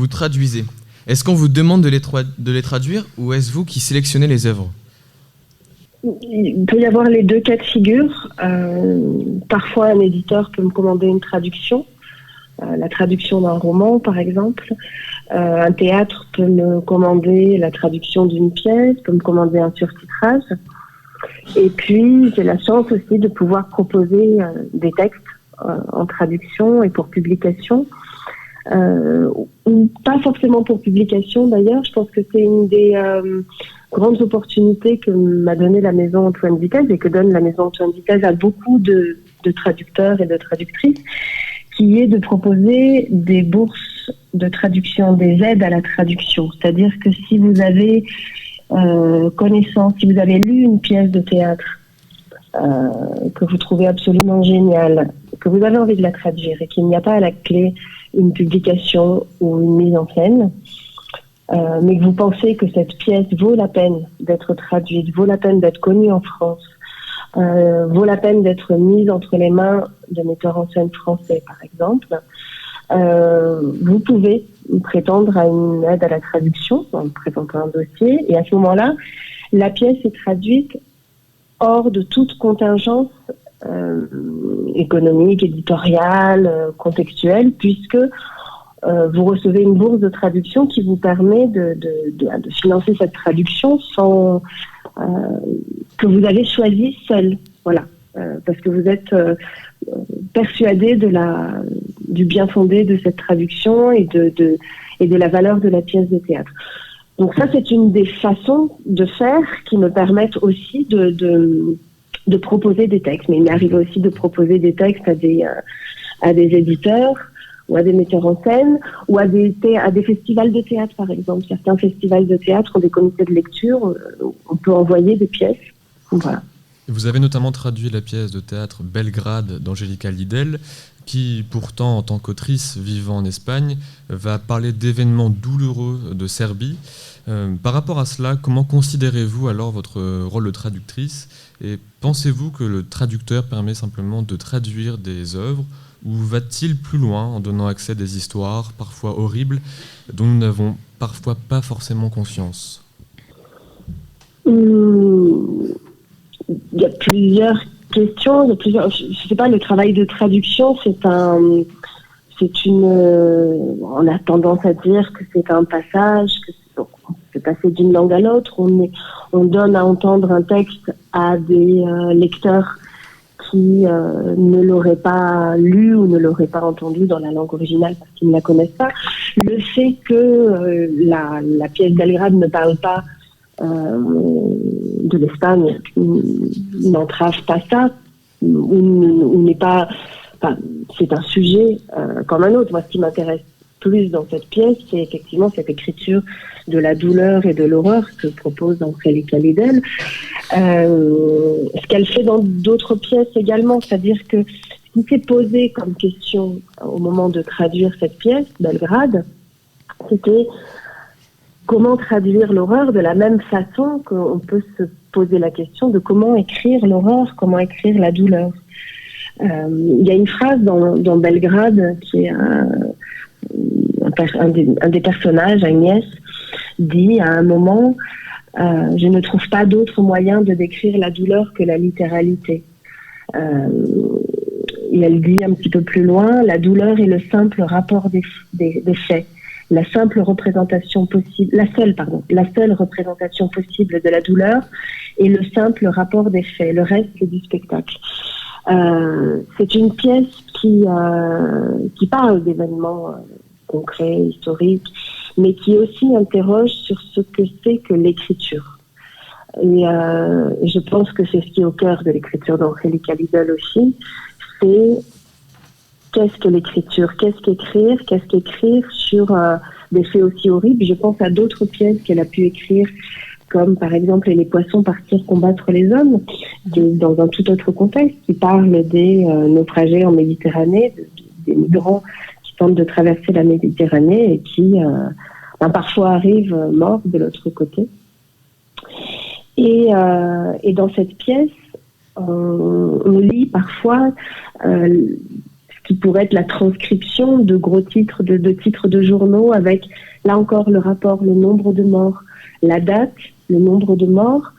traduisez ? Est-ce qu'on vous demande de les traduire ou est-ce vous qui sélectionnez les œuvres ? Il peut y avoir les deux cas de figure. Parfois, un éditeur peut me commander une traduction, la traduction d'un roman, par exemple. Un théâtre peut me commander la traduction d'une pièce, peut me commander un surtitrage. Et puis, j'ai la chance aussi de pouvoir proposer des textes en traduction et pour publication. Ou pas forcément pour publication d'ailleurs. Je pense que c'est une des grandes opportunités que m'a donné la Maison Antoine Vitesse et que donne la Maison Antoine Vitesse à beaucoup de traducteurs et de traductrices, qui est de proposer des bourses de traduction, des aides à la traduction. C'est-à-dire que si vous avez connaissance, si vous avez lu une pièce de théâtre que vous trouvez absolument géniale, que vous avez envie de la traduire et qu'il n'y a pas à la clé une publication ou une mise en scène, mais que vous pensez que cette pièce vaut la peine d'être traduite, vaut la peine d'être connue en France, vaut la peine d'être mise entre les mains de metteurs en scène français, par exemple, vous pouvez prétendre à une aide à la traduction en présentant un dossier, et à ce moment-là, la pièce est traduite hors de toute contingence économique, éditoriale, contextuelle, puisque vous recevez une bourse de traduction qui vous permet de financer cette traduction sans que vous avez choisi seul. Voilà, parce que vous êtes persuadé du bien fondé de cette traduction et de la valeur de la pièce de théâtre. Donc ça, c'est une des façons de faire qui me permettent aussi de proposer des textes. Mais il m'arrive aussi de proposer des textes à des éditeurs ou à des metteurs en scène ou à des festivals de théâtre, par exemple. Certains festivals de théâtre ont des comités de lecture. On peut envoyer des pièces. Voilà. Vous avez notamment traduit la pièce de théâtre Belgrade d'Angélica Lidl, qui pourtant, en tant qu'autrice vivant en Espagne, va parler d'événements douloureux de Serbie. Par rapport à cela, comment considérez-vous alors votre rôle de traductrice ? Et pensez-vous que le traducteur permet simplement de traduire des œuvres, ou va-t-il plus loin en donnant accès à des histoires, parfois horribles, dont nous n'avons parfois pas forcément conscience ? Il y a plusieurs questions, je sais pas, le travail de traduction, on a tendance à dire que c'est un passage, on peut passer d'une langue à l'autre, on donne à entendre un texte à des lecteurs qui ne l'auraient pas lu ou ne l'auraient pas entendu dans la langue originale parce qu'ils ne la connaissent pas. Le fait que la pièce Belgrade ne parle pas de l'Espagne n'entrave pas ça, ou n'est pas... Enfin, c'est un sujet comme un autre. Moi, ce qui m'intéresse plus dans cette pièce, c'est effectivement cette écriture de la douleur et de l'horreur que propose Angélica Lidl. Ce qu'elle fait dans d'autres pièces également, c'est-à-dire que ce qui s'est posé comme question au moment de traduire cette pièce, Belgrade, c'était comment traduire l'horreur de la même façon qu'on peut se poser la question de comment écrire l'horreur, comment écrire la douleur. Il y a une phrase dans Belgrade qui est un des personnages, Agnès, dit à un moment je ne trouve pas d'autre moyen de décrire la douleur que la littéralité. Et elle dit un petit peu plus loin, la douleur est le simple rapport des faits, la seule représentation possible de la douleur est le simple rapport des faits, le reste c'est du spectacle. C'est une pièce qui parle d'événements concrets, historiques, mais qui aussi interroge sur ce que c'est que l'écriture. Et je pense que c'est ce qui est au cœur de l'écriture d'Angelica Lidl aussi, c'est qu'est-ce que l'écriture, qu'est-ce qu'écrire sur des faits aussi horribles. Je pense à d'autres pièces qu'elle a pu écrire, comme par exemple Les poissons partir combattre les hommes, dans un tout autre contexte, qui parle des naufragés en Méditerranée, des migrants qui tentent de traverser la Méditerranée et qui parfois arrivent morts de l'autre côté. Et dans cette pièce, on lit parfois ce qui pourrait être la transcription de gros titres, de titres de journaux, avec là encore le rapport, le nombre de morts, la date, le nombre de morts.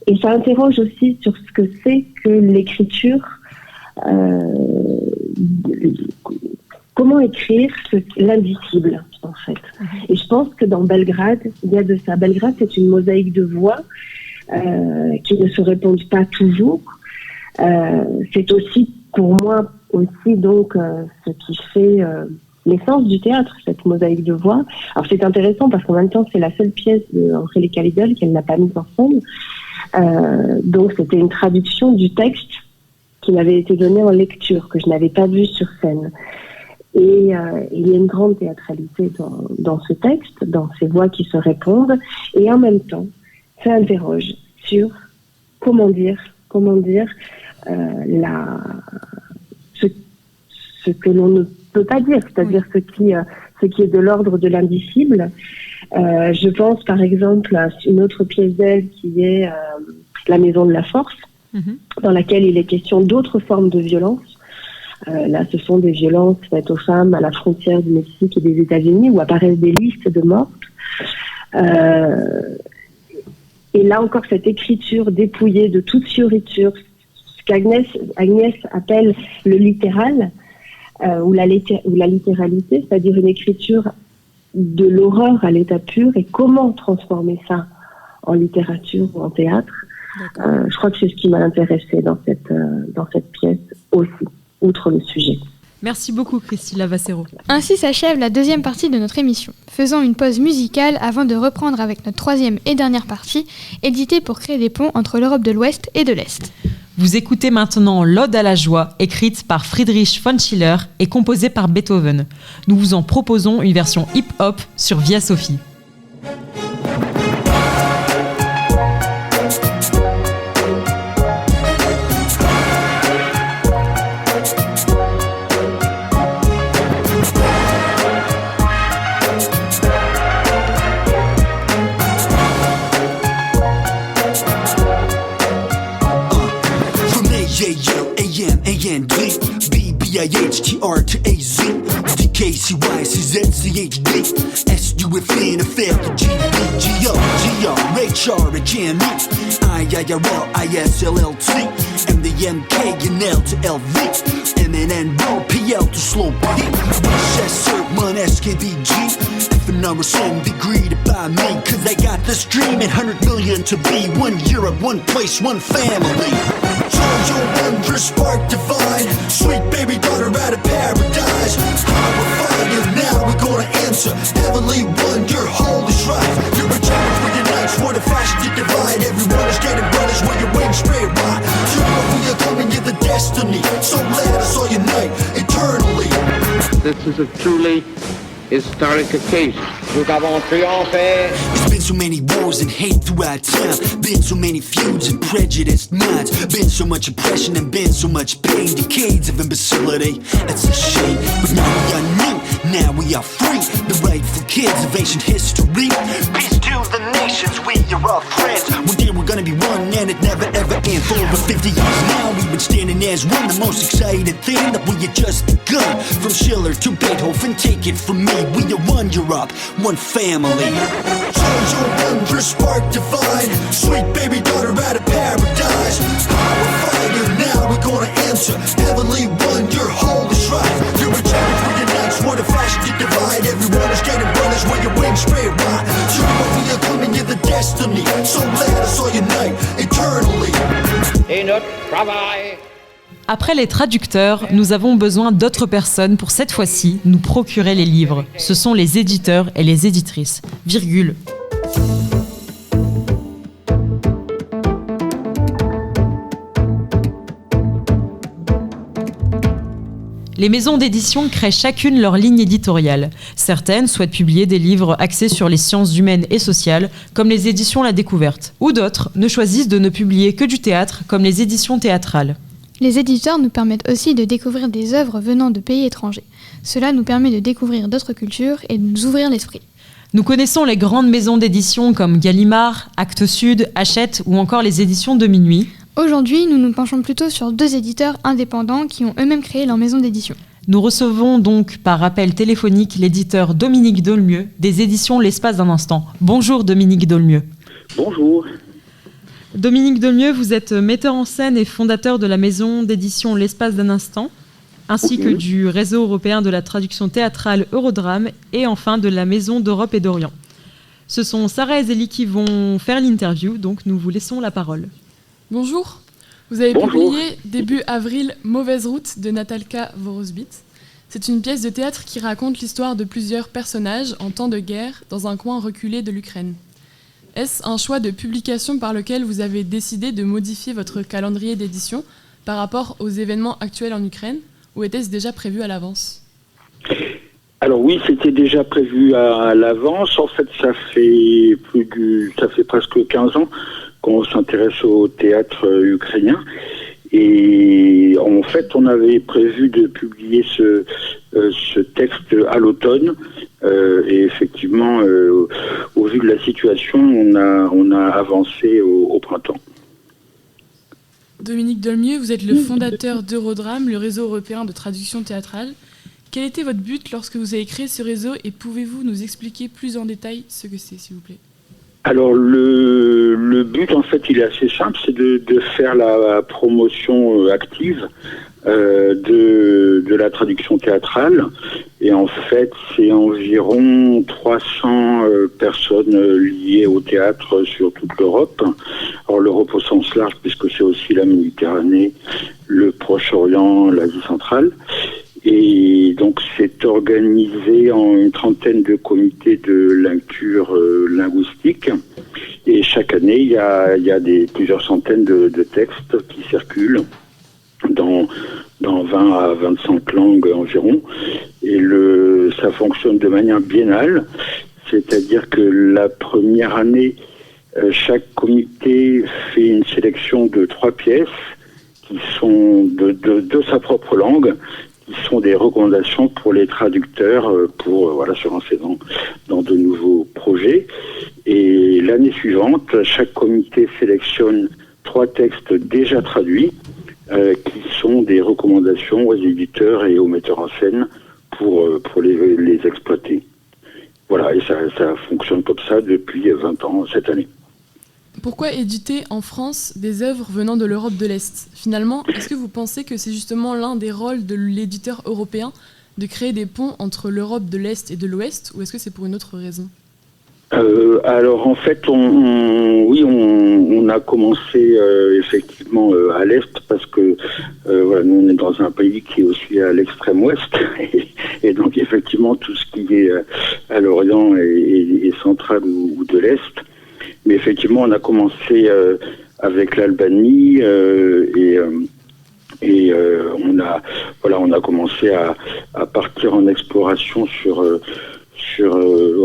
Et ça interroge aussi sur ce que c'est que l'écriture. Comment écrire l'indicible, en fait. Et je pense que dans Belgrade, il y a de ça. Belgrade, c'est une mosaïque de voix qui ne se répondent pas toujours. C'est aussi, pour moi, donc ce qui fait l'essence du théâtre, cette mosaïque de voix. Alors c'est intéressant parce qu'en même temps, c'est la seule pièce d'Angelica Lidl qu'elle n'a pas mise en scène. Donc c'était une traduction du texte qui m'avait été donné en lecture, que je n'avais pas vu sur scène. Et il y a une grande théâtralité dans ce texte, dans ces voix qui se répondent, et en même temps, ça interroge sur comment dire ce que l'on ne peut pas dire, c'est-à-dire ce qui est de l'ordre de l'indicible. Je pense par exemple à une autre pièce d'elle qui est La Maison de la Force, dans laquelle il est question d'autres formes de violence. Là, ce sont des violences faites aux femmes à la frontière du Mexique et des États-Unis, où apparaissent des listes de mortes. Et là encore, cette écriture dépouillée de toute fioriture, ce qu'Agnès appelle le littéral, ou la littéralité, c'est-à-dire une écriture de l'horreur à l'état pur, et comment transformer ça en littérature ou en théâtre. Je crois que c'est ce qui m'a intéressée dans cette pièce aussi, outre le sujet. Merci beaucoup Christine Lavacero. Ainsi s'achève la deuxième partie de notre émission. Faisons une pause musicale avant de reprendre avec notre troisième et dernière partie, éditée pour créer des ponts entre l'Europe de l'Ouest et de l'Est. Vous écoutez maintenant l'Ode à la joie, écrite par Friedrich von Schiller et composée par Beethoven. Nous vous en proposons une version hip-hop sur Via Sophie. B-I-H-T-R-T-A-Z D-K-C-Y-C-Z-C-H-D S-U-F-N F-L-G-B-G-O G-R-H-R-H-M-E I-I-R-I-S-L-L-T M-D-M-K-N-L to L-V M-N-N-O-P-L to slow P S-S-R-M-S-K-B-G F-N-R song be greeted by me Cause I got this dream and 100 million to be One Europe, one place, one family Jojo wondrous spark divine Sweet baby daughter out of paradise How we're finding now we're gonna answer Heavenly one, your holy shrine You're a child for your nights, what a fashion you divide Everyone is getting brothers when your wings straight right You know we are coming in the destiny So let us all unite eternally This is a truly historic occasion. Nous avons triomphé. There's been so many wars and hate throughout time. Been so many feuds and prejudiced minds. Been so much oppression and been so much pain. Decades of imbecility. That's a shame. But now we are new. Now we are free. The rightful kids of ancient history. Peace to the nations, we are all friends. One day we're gonna be one and it never ever ends. For over 50 years now we've been standing as one. The most exciting thing that we had just begun. From Schiller to Beethoven, take it from me. We are one Europe, one family. Charge your wondrous spark divine. Sweet baby daughter out of paradise. Power fire, now we're gonna answer. Heavenly one, your holy shrine. You're a champion for your nights, what a fashion to divide. Everyone is getting brothers where your wings spread wide. So we are coming in the destiny. So let us all unite eternally. Et notre travail. Après les traducteurs, nous avons besoin d'autres personnes pour cette fois-ci nous procurer les livres. Ce sont les éditeurs et les éditrices. Virgule. Les maisons d'édition créent chacune leur ligne éditoriale. Certaines souhaitent publier des livres axés sur les sciences humaines et sociales, comme les éditions La Découverte. Ou d'autres ne choisissent de ne publier que du théâtre, comme les éditions théâtrales. Les éditeurs nous permettent aussi de découvrir des œuvres venant de pays étrangers. Cela nous permet de découvrir d'autres cultures et de nous ouvrir l'esprit. Nous connaissons les grandes maisons d'édition comme Gallimard, Actes Sud, Hachette ou encore les éditions de Minuit. Aujourd'hui, nous nous penchons plutôt sur 2 éditeurs indépendants qui ont eux-mêmes créé leur maison d'édition. Nous recevons donc par appel téléphonique l'éditeur Dominique Dolmieux des éditions L'Espace d'un instant. Bonjour Dominique Dolmieux. Bonjour. Dominique Dolmieux, vous êtes metteur en scène et fondateur de la maison d'édition L'Espace d'un instant, ainsi que du réseau européen de la traduction théâtrale Eurodrame et enfin de la Maison d'Europe et d'Orient. Ce sont Sarah et Zélie qui vont faire l'interview, donc nous vous laissons la parole. Bonjour. Vous avez publié début avril Mauvaise route de Natalka Vorosbit. C'est une pièce de théâtre qui raconte l'histoire de plusieurs personnages en temps de guerre dans un coin reculé de l'Ukraine. Est-ce un choix de publication par lequel vous avez décidé de modifier votre calendrier d'édition par rapport aux événements actuels en Ukraine, ou était-ce déjà prévu à l'avance ? Alors oui, c'était déjà prévu à l'avance. En fait, ça fait presque 15 ans qu'on s'intéresse au théâtre ukrainien. Et en fait, on avait prévu de publier ce texte à l'automne. Et effectivement, au vu de la situation, on a avancé au printemps. Dominique Dolmieux, vous êtes le fondateur d'Eurodrame, le réseau européen de traduction théâtrale. Quel était votre but lorsque vous avez créé ce réseau et pouvez-vous nous expliquer plus en détail ce que c'est, s'il vous plaît ? Alors le but, en fait, il est assez simple, c'est de faire la promotion active de la traduction théâtrale. Et en fait, c'est environ 300 personnes liées au théâtre sur toute l'Europe. Alors l'Europe au sens large, puisque c'est aussi la Méditerranée, le Proche-Orient, l'Asie centrale. Et donc c'est organisé en une trentaine de comités de lecture linguistique. Et chaque année, il y a plusieurs centaines de textes qui circulent dans 20 à 25 langues environ. Et ça fonctionne de manière biennale, c'est-à-dire que la première année, chaque comité fait une sélection de 3 pièces qui sont de sa propre langue, qui sont des recommandations pour les traducteurs pour se lancer dans de nouveaux projets. Et l'année suivante, chaque comité sélectionne 3 textes déjà traduits qui sont des recommandations aux éditeurs et aux metteurs en scène pour les exploiter. Voilà, et ça fonctionne comme ça depuis 20 ans cette année. Pourquoi éditer en France des œuvres venant de l'Europe de l'Est ? Finalement, est-ce que vous pensez que c'est justement l'un des rôles de l'éditeur européen de créer des ponts entre l'Europe de l'Est et de l'Ouest, ou est-ce que c'est pour une autre raison ? Alors en fait, on a commencé effectivement à l'Est parce que nous on est dans un pays qui est aussi à l'extrême ouest et donc effectivement tout ce qui est à l'Orient est central ou de l'Est. Mais effectivement, on a commencé avec l'Albanie et on a commencé à partir en exploration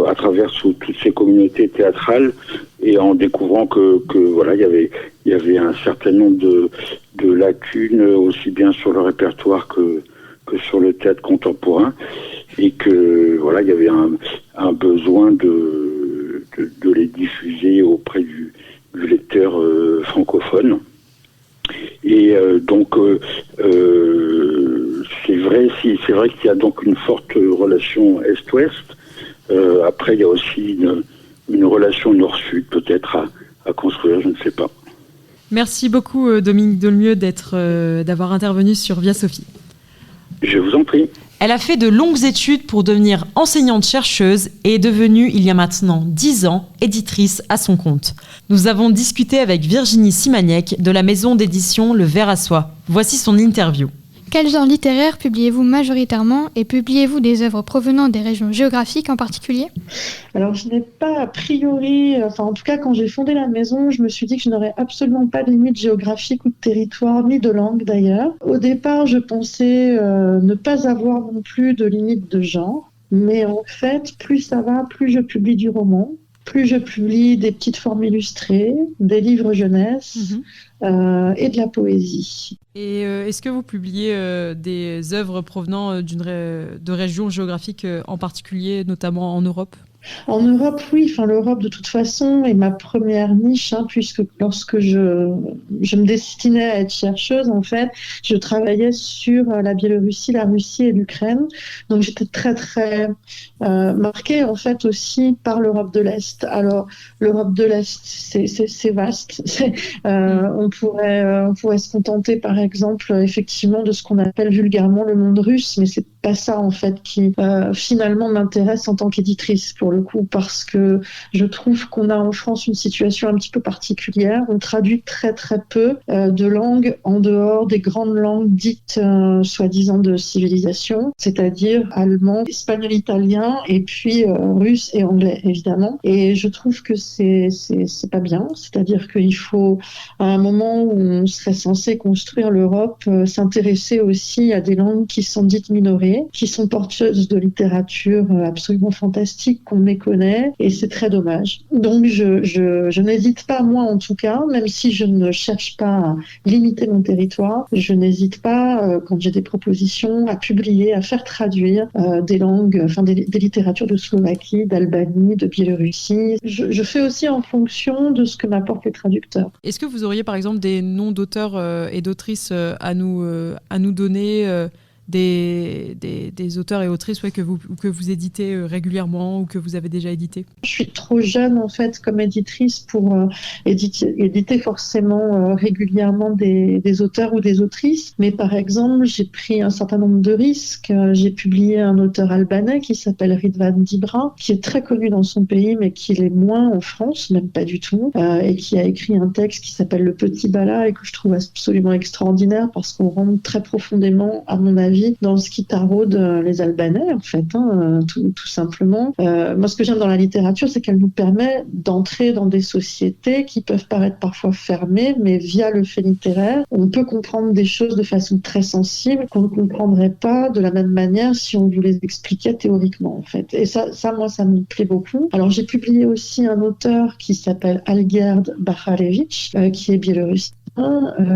à travers toutes ces communautés théâtrales et en découvrant que il y avait un certain nombre de lacunes aussi bien sur le répertoire que sur le théâtre contemporain et que il y avait un besoin besoin de les diffuser auprès du lecteur francophone. Et donc c'est vrai qu'il y a donc une forte relation Est-Ouest. Après, il y a aussi une relation Nord-Sud peut-être à construire, je ne sais pas. Merci beaucoup Dominique Dolmieux d'avoir intervenu sur Via Sophie. Je vous en prie. Elle a fait de longues études pour devenir enseignante-chercheuse et est devenue, il y a maintenant 10 ans, éditrice à son compte. Nous avons discuté avec Virginie Simaniec de la maison d'édition Le Ver à Soie. Voici son interview. Quel genre littéraire publiez-vous majoritairement et publiez-vous des œuvres provenant des régions géographiques en particulier ? Alors, je n'ai pas a priori, en tout cas, quand j'ai fondé la maison, je me suis dit que je n'aurais absolument pas de limite géographique ou de territoire, ni de langue d'ailleurs. Au départ, je pensais ne pas avoir non plus de limite de genre, mais en fait, plus ça va, plus je publie du roman. Plus je publie des petites formes illustrées, des livres jeunesse et de la poésie. Et est-ce que vous publiez des œuvres provenant de régions géographiques en particulier, notamment en Europe ? En Europe, oui. L'Europe, de toute façon, est ma première niche, puisque lorsque je me destinais à être chercheuse, en fait, je travaillais sur la Biélorussie, la Russie et l'Ukraine. Donc, j'étais très, très marquée, en fait, aussi par l'Europe de l'Est. Alors, l'Europe de l'Est, c'est vaste. On pourrait se contenter, par exemple, effectivement, de ce qu'on appelle vulgairement le monde russe, mais c'est pas ça, en fait, qui finalement m'intéresse en tant qu'éditrice, pour le coup, parce que je trouve qu'on a en France une situation un petit peu particulière. On traduit très très peu de langues en dehors des grandes langues dites soi-disant de civilisation, c'est-à-dire allemand, espagnol, italien et puis russe et anglais évidemment. Et je trouve que c'est pas bien, c'est-à-dire qu'il faut à un moment où on serait censé construire l'Europe s'intéresser aussi à des langues qui sont dites minorées, qui sont porteuses de littérature absolument fantastique qu'on méconnaît, et c'est très dommage. Donc je n'hésite pas, moi en tout cas, même si je ne cherche pas à limiter mon territoire, je n'hésite pas, quand j'ai des propositions, à publier, à faire traduire des langues, des littératures de Slovaquie, d'Albanie, de Biélorussie. Je fais aussi en fonction de ce que m'apportent les traducteurs. Est-ce que vous auriez par exemple des noms d'auteurs et d'autrices à nous donner des auteurs et autrices que vous éditez régulièrement ou que vous avez déjà édité? Je suis trop jeune en fait comme éditrice pour éditer forcément régulièrement des auteurs ou des autrices, mais par exemple j'ai pris un certain nombre de risques. J'ai publié un auteur albanais qui s'appelle Ridvan Dibra, qui est très connu dans son pays mais qui l'est moins en France, même pas du tout, et qui a écrit un texte qui s'appelle Le Petit Bala et que je trouve absolument extraordinaire parce qu'on rentre très profondément, à mon avis, dans ce qui taraude les Albanais, en fait, tout simplement. Moi, ce que j'aime dans la littérature, c'est qu'elle nous permet d'entrer dans des sociétés qui peuvent paraître parfois fermées, mais via le fait littéraire, on peut comprendre des choses de façon très sensible qu'on ne comprendrait pas de la même manière si on vous les expliquait théoriquement, en fait. Et ça, moi, ça me plaît beaucoup. Alors, j'ai publié aussi un auteur qui s'appelle Algerd Bacharevich, qui est biélorussien,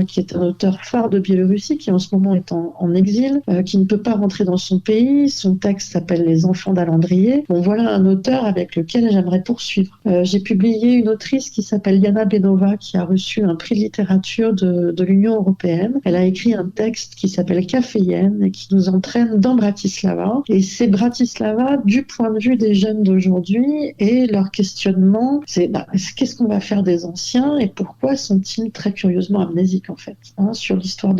qui est un auteur phare de Biélorussie, qui en ce moment est en exil, qui ne peut pas rentrer dans son pays. Son texte s'appelle Les enfants d'Alandrier. Bon, voilà un auteur avec lequel j'aimerais poursuivre. J'ai publié une autrice qui s'appelle Yana Benova, qui a reçu un prix de littérature de l'Union européenne. Elle a écrit un texte qui s'appelle Caféienne et qui nous entraîne dans Bratislava. Et c'est Bratislava du point de vue des jeunes d'aujourd'hui, et leur questionnement, c'est qu'est-ce qu'on va faire des anciens et pourquoi sont-ils très curieusement amnésiques en fait, sur l'histoire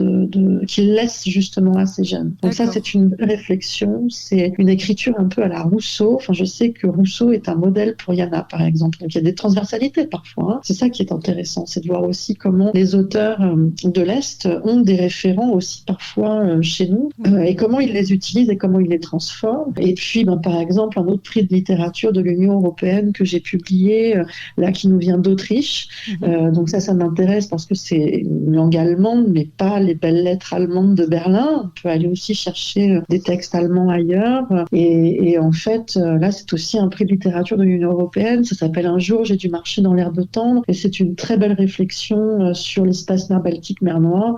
qu'ils laissent justement à ces jeunes. Donc ça, c'est une réflexion, c'est une écriture un peu à la Rousseau. Je sais que Rousseau est un modèle pour Yana, par exemple. Donc il y a des transversalités parfois. C'est ça qui est intéressant, c'est de voir aussi comment les auteurs de l'Est ont des référents aussi parfois chez nous, et comment ils les utilisent et comment ils les transforment. Et puis, par exemple, un autre prix de littérature de l'Union européenne que j'ai publié, là, qui nous vient d'Autriche. Donc ça m'intéresse parce que c'est c'est une langue allemande, mais pas les belles lettres allemandes de Berlin. On peut aller aussi chercher des textes allemands ailleurs. Et en fait, là, c'est aussi un prix de littérature de l'Union européenne. Ça s'appelle Un jour, j'ai dû marcher dans l'herbe tendre. Et c'est une très belle réflexion sur l'espace mer Baltique, mer Noire,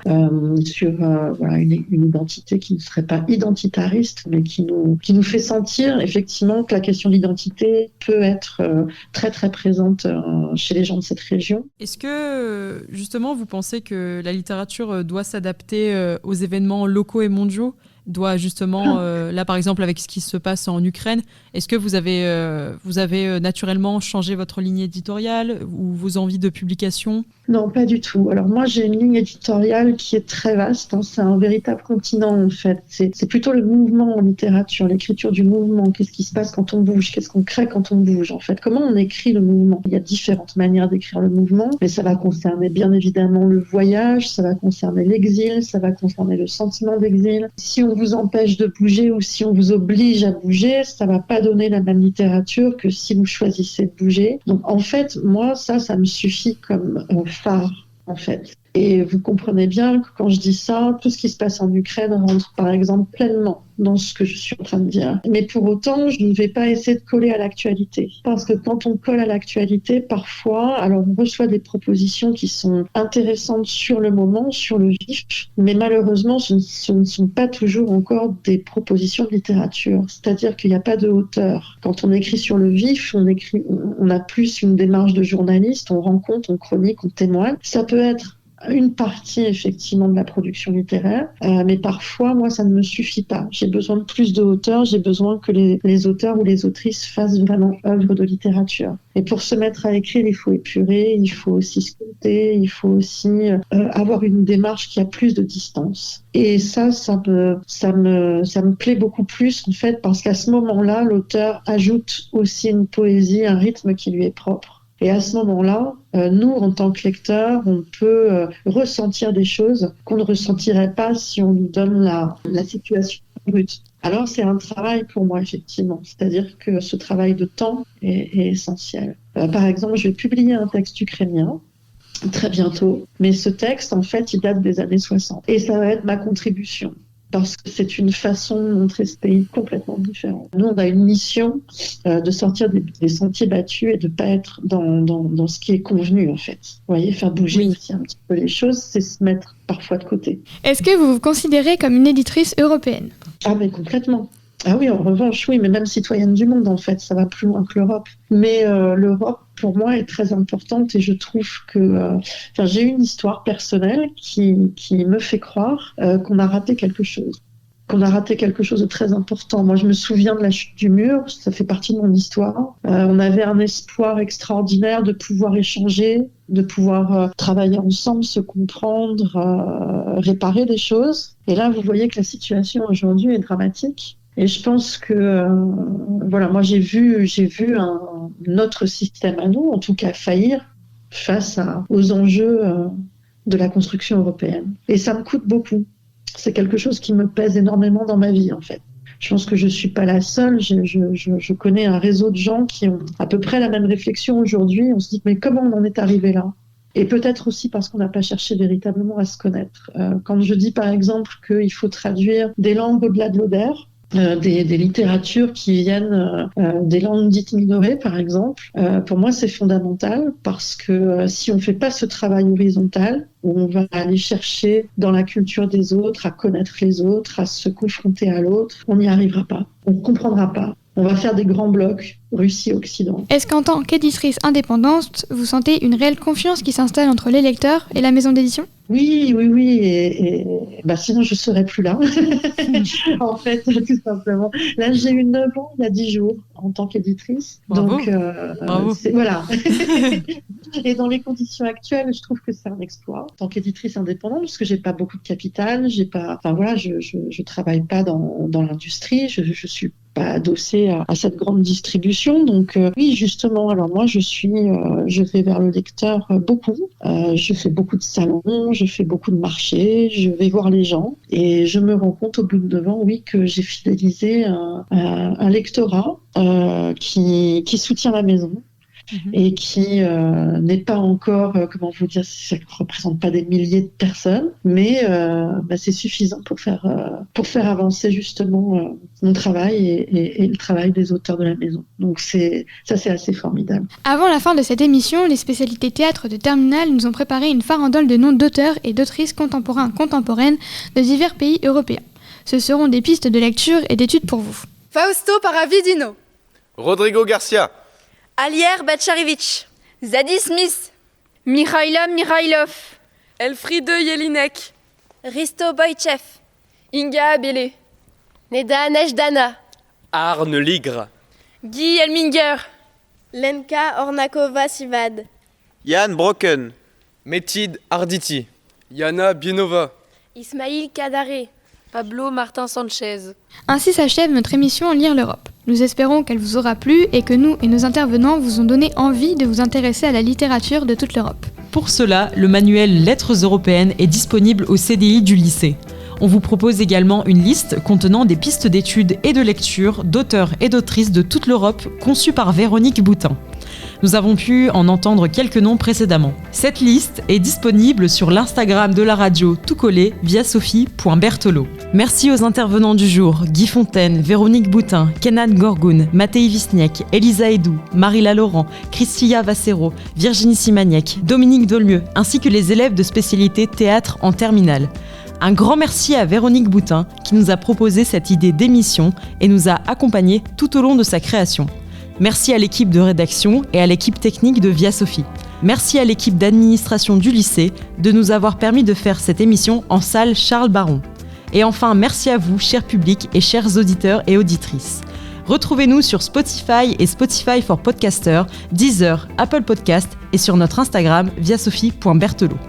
sur une identité qui ne serait pas identitariste, mais qui nous fait sentir effectivement que la question de l'identité peut être très très présente chez les gens de cette région. Est-ce que justement vous pensez que la littérature doit s'adapter aux événements locaux et mondiaux ? Doit justement, là par exemple avec ce qui se passe en Ukraine, est-ce que vous avez naturellement changé votre ligne éditoriale ou vos envies de publication ? Non, pas du tout. Alors moi j'ai une ligne éditoriale qui est très vaste, c'est un véritable continent en fait. C'est plutôt le mouvement en littérature, l'écriture du mouvement, qu'est-ce qui se passe quand on bouge, qu'est-ce qu'on crée quand on bouge en fait, comment on écrit le mouvement. Il y a différentes manières d'écrire le mouvement, mais ça va concerner bien évidemment le voyage, ça va concerner l'exil, ça va concerner le sentiment d'exil. Si on vous empêche de bouger ou si on vous oblige à bouger, ça va pas donner la même littérature que si vous choisissez de bouger. Donc en fait, moi, ça me suffit comme phare, en fait. Et vous comprenez bien que quand je dis ça, tout ce qui se passe en Ukraine rentre par exemple pleinement dans ce que je suis en train de dire. Mais pour autant, je ne vais pas essayer de coller à l'actualité. Parce que quand on colle à l'actualité, parfois, alors on reçoit des propositions qui sont intéressantes sur le moment, sur le vif, mais malheureusement, ce ne sont pas toujours encore des propositions de littérature. C'est-à-dire qu'il n'y a pas de hauteur. Quand on écrit sur le vif, on a plus une démarche de journaliste, on rencontre, on chronique, on témoigne. Ça peut être une partie effectivement de la production littéraire, mais parfois moi ça ne me suffit pas. J'ai besoin de plus de hauteur, j'ai besoin que les auteurs ou les autrices fassent vraiment œuvre de littérature. Et pour se mettre à écrire, il faut épurer, il faut aussi sculpter, il faut aussi avoir une démarche qui a plus de distance. Et ça me plaît beaucoup plus en fait, parce qu'à ce moment-là, l'auteur ajoute aussi une poésie, un rythme qui lui est propre. Et à ce moment-là, nous, en tant que lecteurs, on peut ressentir des choses qu'on ne ressentirait pas si on nous donne la situation brute. Alors, c'est un travail pour moi, effectivement. C'est-à-dire que ce travail de temps est essentiel. Par exemple, je vais publier un texte ukrainien très bientôt. Mais ce texte, en fait, il date des années 60. Et ça va être ma contribution. Parce que c'est une façon de montrer ce pays complètement différent. Nous, on a une mission de sortir des sentiers battus et de ne pas être dans ce qui est convenu, en fait. Vous voyez, faire bouger aussi un petit peu les choses, c'est se mettre parfois de côté. Est-ce que vous vous considérez comme une éditrice européenne ? Ah, mais complètement. Ah oui, en revanche, oui, mais même citoyenne du monde, en fait, ça va plus loin que l'Europe. Mais l'Europe, pour moi, est très importante et je trouve que... j'ai une histoire personnelle qui me fait croire qu'on a raté quelque chose. Qu'on a raté quelque chose de très important. Moi, je me souviens de la chute du mur, ça fait partie de mon histoire. On avait un espoir extraordinaire de pouvoir échanger, de pouvoir travailler ensemble, se comprendre, réparer des choses. Et là, vous voyez que la situation aujourd'hui est dramatique. Et je pense que, moi j'ai vu notre système à nous, en tout cas faillir face aux enjeux de la construction européenne. Et ça me coûte beaucoup. C'est quelque chose qui me pèse énormément dans ma vie, en fait. Je pense que je ne suis pas la seule. Je connais un réseau de gens qui ont à peu près la même réflexion aujourd'hui. On se dit, mais comment on en est arrivé là ? Et peut-être aussi parce qu'on n'a pas cherché véritablement à se connaître. Quand je dis, par exemple, qu'il faut traduire des langues au-delà de l'Oder, des littératures qui viennent des langues dites minorées, par exemple. Pour moi, c'est fondamental parce que si on ne fait pas ce travail horizontal, où on va aller chercher dans la culture des autres, à connaître les autres, à se confronter à l'autre, on n'y arrivera pas. On ne comprendra pas. On va faire des grands blocs Russie-Occident. Est-ce qu'en tant qu'éditrice indépendante, vous sentez une réelle confiance qui s'installe entre les lecteurs et la maison d'édition ? Oui. Et sinon, je ne serais plus là. En fait, tout simplement. Là, j'ai eu 9 ans il y a 10 jours en tant qu'éditrice. Bravo. Donc, Bravo. Voilà. Et dans les conditions actuelles, je trouve que c'est un exploit. En tant qu'éditrice indépendante, parce que j'ai pas beaucoup de capital, je travaille pas dans l'industrie, je suis pas adossée à cette grande distribution. Donc oui, justement, alors moi je vais vers le lecteur beaucoup. Je fais beaucoup de salons, je fais beaucoup de marchés, je vais voir les gens et je me rends compte au bout de 9 ans, oui, que j'ai fidélisé un lectorat qui soutient la maison. et qui n'est pas encore, comment vous dire, ça ne représente pas des milliers de personnes, mais c'est suffisant pour faire avancer justement mon travail et le travail des auteurs de la maison. Donc c'est assez formidable. Avant la fin de cette émission, les spécialités théâtre de Terminale nous ont préparé une farandole de noms d'auteurs et d'autrices contemporaines de divers pays européens. Ce seront des pistes de lecture et d'études pour vous. Fausto Paravidino, Rodrigo Garcia, Alier Bacharevich, Zadie Smith, Mikhaila Mikhailov, Elfriede Jelinek, Risto Boychev, Inga Abele, Neda Nejdana, Arne Ligre, Guy Elminger, Lenka Ornakova-Sivad, Jan Brocken, Metid Arditi, Yana Bienova, Ismail Kadare, Pablo Martin Sanchez. Ainsi s'achève notre émission Lire l'Europe. Nous espérons qu'elle vous aura plu et que nous et nos intervenants vous ont donné envie de vous intéresser à la littérature de toute l'Europe. Pour cela, le manuel Lettres européennes est disponible au CDI du lycée. On vous propose également une liste contenant des pistes d'études et de lecture d'auteurs et d'autrices de toute l'Europe conçue par Véronique Boutin. Nous avons pu en entendre quelques noms précédemment. Cette liste est disponible sur l'Instagram de la radio tout collé via sophie.berthelot. Merci aux intervenants du jour, Guy Fontaine, Véronique Boutin, Kenan Gorgoun, Matei Wisniek, Elisa Edou, Marila Laurent, Christia Vassero, Virginie Simaniec, Dominique Dolmieux, ainsi que les élèves de spécialité théâtre en terminale. Un grand merci à Véronique Boutin qui nous a proposé cette idée d'émission et nous a accompagnés tout au long de sa création. Merci à l'équipe de rédaction et à l'équipe technique de Via Sophie. Merci à l'équipe d'administration du lycée de nous avoir permis de faire cette émission en salle Charles Baron. Et enfin, merci à vous, cher public et chers auditeurs et auditrices. Retrouvez-nous sur Spotify et Spotify for Podcasters, Deezer, Apple Podcast et sur notre Instagram viasophie.berthelot.